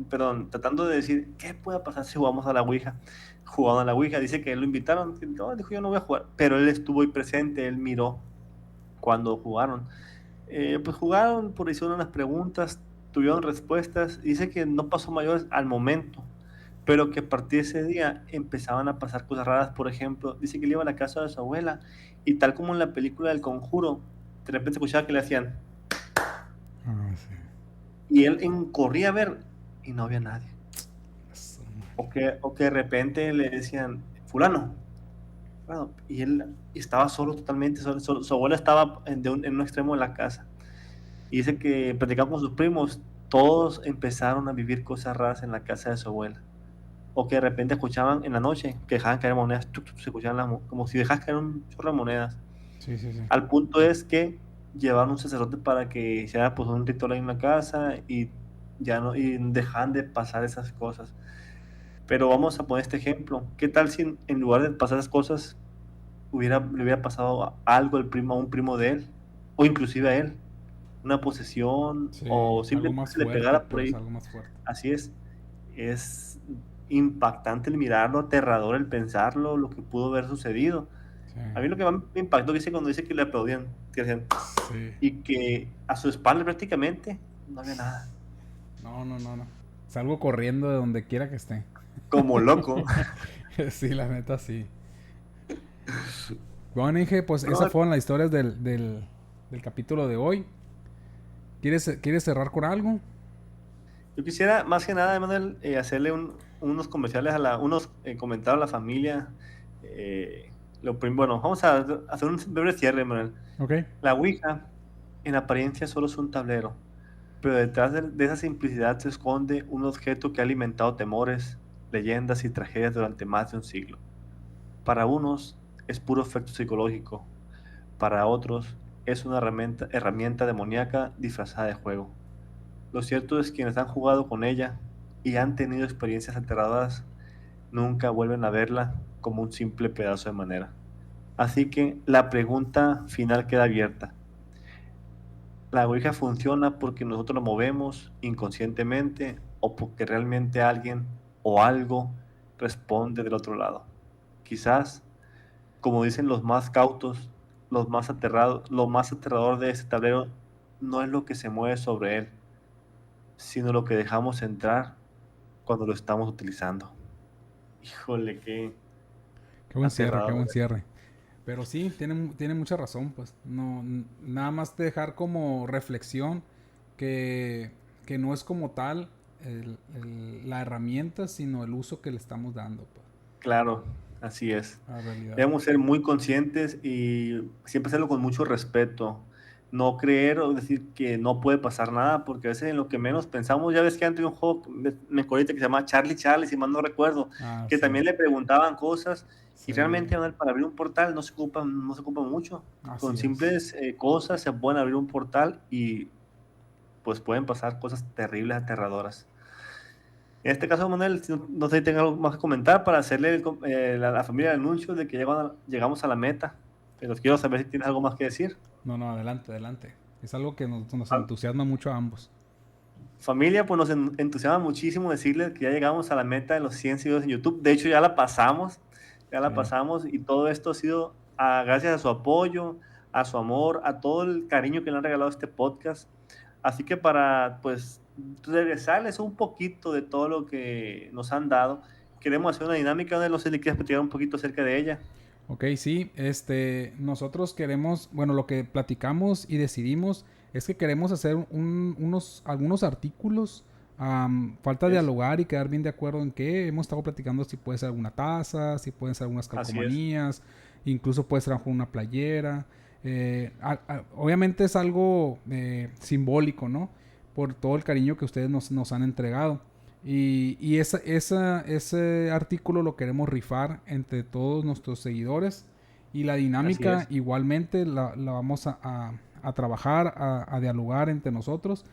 perdón, tratando de decir, ¿qué puede pasar si jugamos a la Ouija? Jugando a la Ouija, dice que lo invitaron, que no, dijo yo no voy a jugar, pero él estuvo ahí presente, él miró cuando jugaron. Pues jugaron, por hicieron unas preguntas, tuvieron respuestas, dice que no pasó mayores al momento, pero que a partir de ese día empezaban a pasar cosas raras. Por ejemplo, dice que él iba a la casa de su abuela y tal como en la película del Conjuro, de repente escuchaba que le hacían Ah, sí. y él corría a ver y no había nadie. Eso, O que de repente le decían, fulano, fulano, y él estaba solo, totalmente solo. Su abuela estaba en un extremo de la casa. Y dice que platicaba con sus primos, todos empezaron a vivir cosas raras en la casa de su abuela. O que de repente escuchaban en la noche que dejaban caer monedas, tuc, tuc, se escuchaban como si dejas caer un chorro de monedas. sí, sí, sí. Al punto es que llevaron un sacerdote para que hiciera pues un ritual ahí en la casa y ya no, y dejaban de pasar esas cosas. Pero vamos a poner este ejemplo. ¿Qué tal si en lugar de pasar esas cosas le hubiera pasado algo a un primo de él? O inclusive a él, una posesión, Sí, o algo simplemente más se le fuerte, pegara por pues, ahí. algo más fuerte. Así es impactante el mirarlo, aterrador el pensarlo, lo que pudo haber sucedido. Sí, A mí lo que más me impactó dice cuando dice que le aplaudían, que hacían, sí. y que a su espalda prácticamente no había nada, No, no, no, no. Salgo corriendo de donde quiera que esté. como loco. Sí, la neta, sí. Bueno, Inge, pues esas No, fueron las historias del capítulo de hoy. ¿Quieres cerrar con algo? yo quisiera más que nada, Emanuel, hacerle unos comerciales unos comentarios a la familia. Bueno, vamos a hacer un breve cierre, Emanuel. Ok. La Ouija, en apariencia, solo es un tablero, pero detrás de esa simplicidad se esconde un objeto que ha alimentado temores, leyendas y tragedias durante más de un siglo. Para unos es puro efecto psicológico, para otros es una herramienta demoníaca disfrazada de juego. Lo cierto es que quienes han jugado con ella y han tenido experiencias aterradoras nunca vuelven a verla como un simple pedazo de madera. Así que la pregunta final queda abierta. ¿La Ouija funciona porque nosotros la movemos inconscientemente o porque realmente alguien o algo responde del otro lado? Quizás, como dicen los más cautos, los más aterrados, lo más aterrador de este tablero no es lo que se mueve sobre él, sino lo que dejamos entrar cuando lo estamos utilizando. Híjole, qué Qué buen cierre, qué aterrador. buen cierre. Pero sí, tiene mucha razón, pues. No, nada más dejar como reflexión que, que no es como tal la herramienta, sino el uso que le estamos dando, pues, Claro, así es. a la realidad. Debemos ser muy conscientes y siempre hacerlo con mucho respeto. No creer o decir que no puede pasar nada, porque a veces en lo que menos pensamos, ya ves que antes de un juego, me acuerdo ahorita que se llama Charlie Charlie, si mal no recuerdo, Ah, que sí. también le preguntaban cosas y Sí, realmente Manuel, para abrir un portal no se ocupa mucho. Con así es. simples cosas se pueden abrir un portal y pues pueden pasar cosas terribles, aterradoras. En este caso, Manuel, no sé si tenga algo más que comentar para hacerle la familia el anuncio de que llegamos a la meta. Pero quiero saber si tienes algo más que decir. No, no, adelante, adelante. Es algo que nos Fa- entusiasma mucho a ambos. Familia, pues nos entusiasma muchísimo decirles que ya llegamos a la meta de los 100 seguidores en YouTube. De hecho, ya Sí. la pasamos y todo esto ha sido gracias a su apoyo, a su amor, a todo el cariño que le han regalado a este podcast. Así que para, pues, regresarles un poquito de todo lo que nos han dado, queremos hacer una dinámica donde no sé si le quieres platicar un poquito acerca de ella. Ok, sí, nosotros queremos, bueno, lo que platicamos y decidimos es que queremos hacer algunos artículos Falta Es, dialogar y quedar bien de acuerdo en qué. Hemos estado platicando si puede ser alguna taza, si pueden ser algunas así es, calcomanías, incluso puede ser una playera. Obviamente es algo simbólico, ¿no? Por todo el cariño que ustedes nos han entregado. Y ese artículo lo queremos rifar entre todos nuestros seguidores. Y la así dinámica es. igualmente la vamos a trabajar, a dialogar entre nosotros.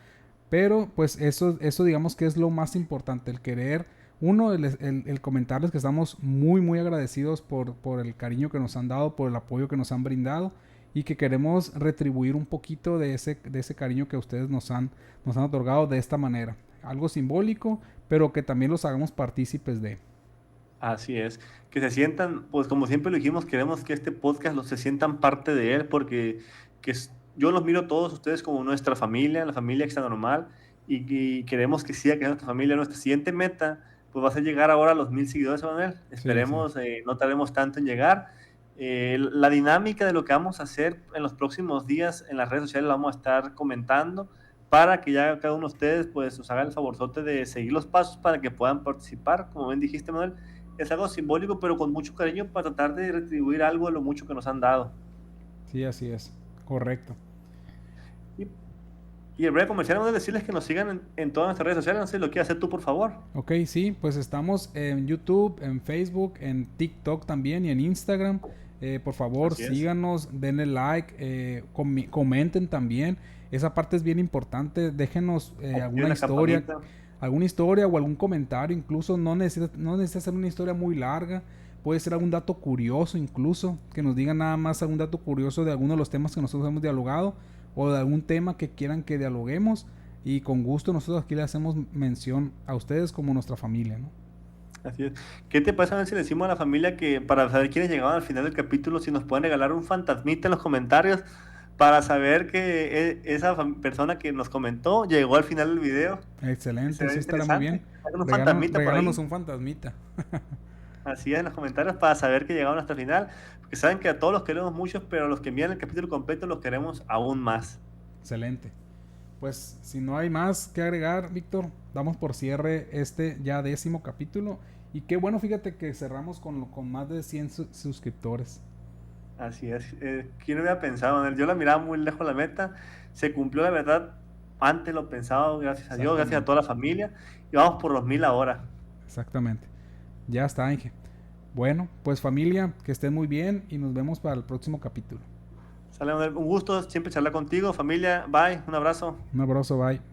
Pero pues eso digamos que es lo más importante, el querer, uno, el comentarles que estamos muy muy agradecidos por el cariño que nos han dado, por el apoyo que nos han brindado y que queremos retribuir un poquito de ese cariño que ustedes nos han otorgado de esta manera. Algo simbólico, pero que también los hagamos partícipes de. Así es, que se sientan, pues como siempre lo dijimos, queremos que este podcast los se sientan parte de él, porque yo los miro a todos ustedes como nuestra familia, la familia Extra Normal, y queremos que siga que nuestra familia. Nuestra siguiente meta, pues va a ser llegar ahora a los 1000 seguidores, Manuel. Sí, sí. Esperemos, no tardemos tanto en llegar. La dinámica de lo que vamos a hacer en los próximos días en las redes sociales la vamos a estar comentando para que ya cada uno de ustedes pues os haga el favorzote de seguir los pasos para que puedan participar. Como bien dijiste, Manuel, es algo simbólico, pero con mucho cariño para tratar de retribuir algo de lo mucho que nos han dado. Sí, así es. Correcto. Y, y el breve comercial, vamos a decirles que nos sigan en todas nuestras redes sociales. No sé si lo quieres hacer tú, por favor. Ok, sí, pues estamos en YouTube, en Facebook, en TikTok también y en Instagram. Por favor, Así es. síganos, denle like, comenten también. Esa parte es bien importante. Déjenos Activen la campanita. alguna historia o algún comentario. Incluso no necesita ser una historia muy larga. Puede ser algún dato curioso incluso. Que nos digan nada más algún dato curioso de alguno de los temas que nosotros hemos dialogado. O de algún tema que quieran que dialoguemos. Y con gusto nosotros aquí le hacemos mención a ustedes como nuestra familia, ¿no? Así es. ¿Qué te pasa si le decimos a la familia que para saber quiénes llegaban al final del capítulo, si nos pueden regalar un fantasmita en los comentarios para saber que esa persona que nos comentó llegó al final del video? Excelente, Será sí estará muy bien. interesante. Hay un fantasmita por Regálanos ahí. un fantasmita. Así es, en los comentarios para saber que llegaron hasta el final. Porque saben que a todos los queremos mucho, pero a los que envían el capítulo completo los queremos aún más. Excelente. Pues si no hay más que agregar, Víctor, damos por cierre este ya 10º capítulo. Y qué bueno, fíjate que cerramos con más de 100 suscriptores. Así es. ¿Quién hubiera pensado, Manuel? Yo la miraba muy lejos la meta. Se cumplió, la verdad, antes lo pensado, gracias a Dios, gracias a Exactamente, toda la familia. Y vamos por los 1000 ahora. exactamente. Ya está, Ángel. Bueno, pues familia, que estén muy bien y nos vemos para el próximo capítulo. Sale, Manuel. Un gusto siempre charlar contigo, familia. Bye, un abrazo. Un abrazo, bye.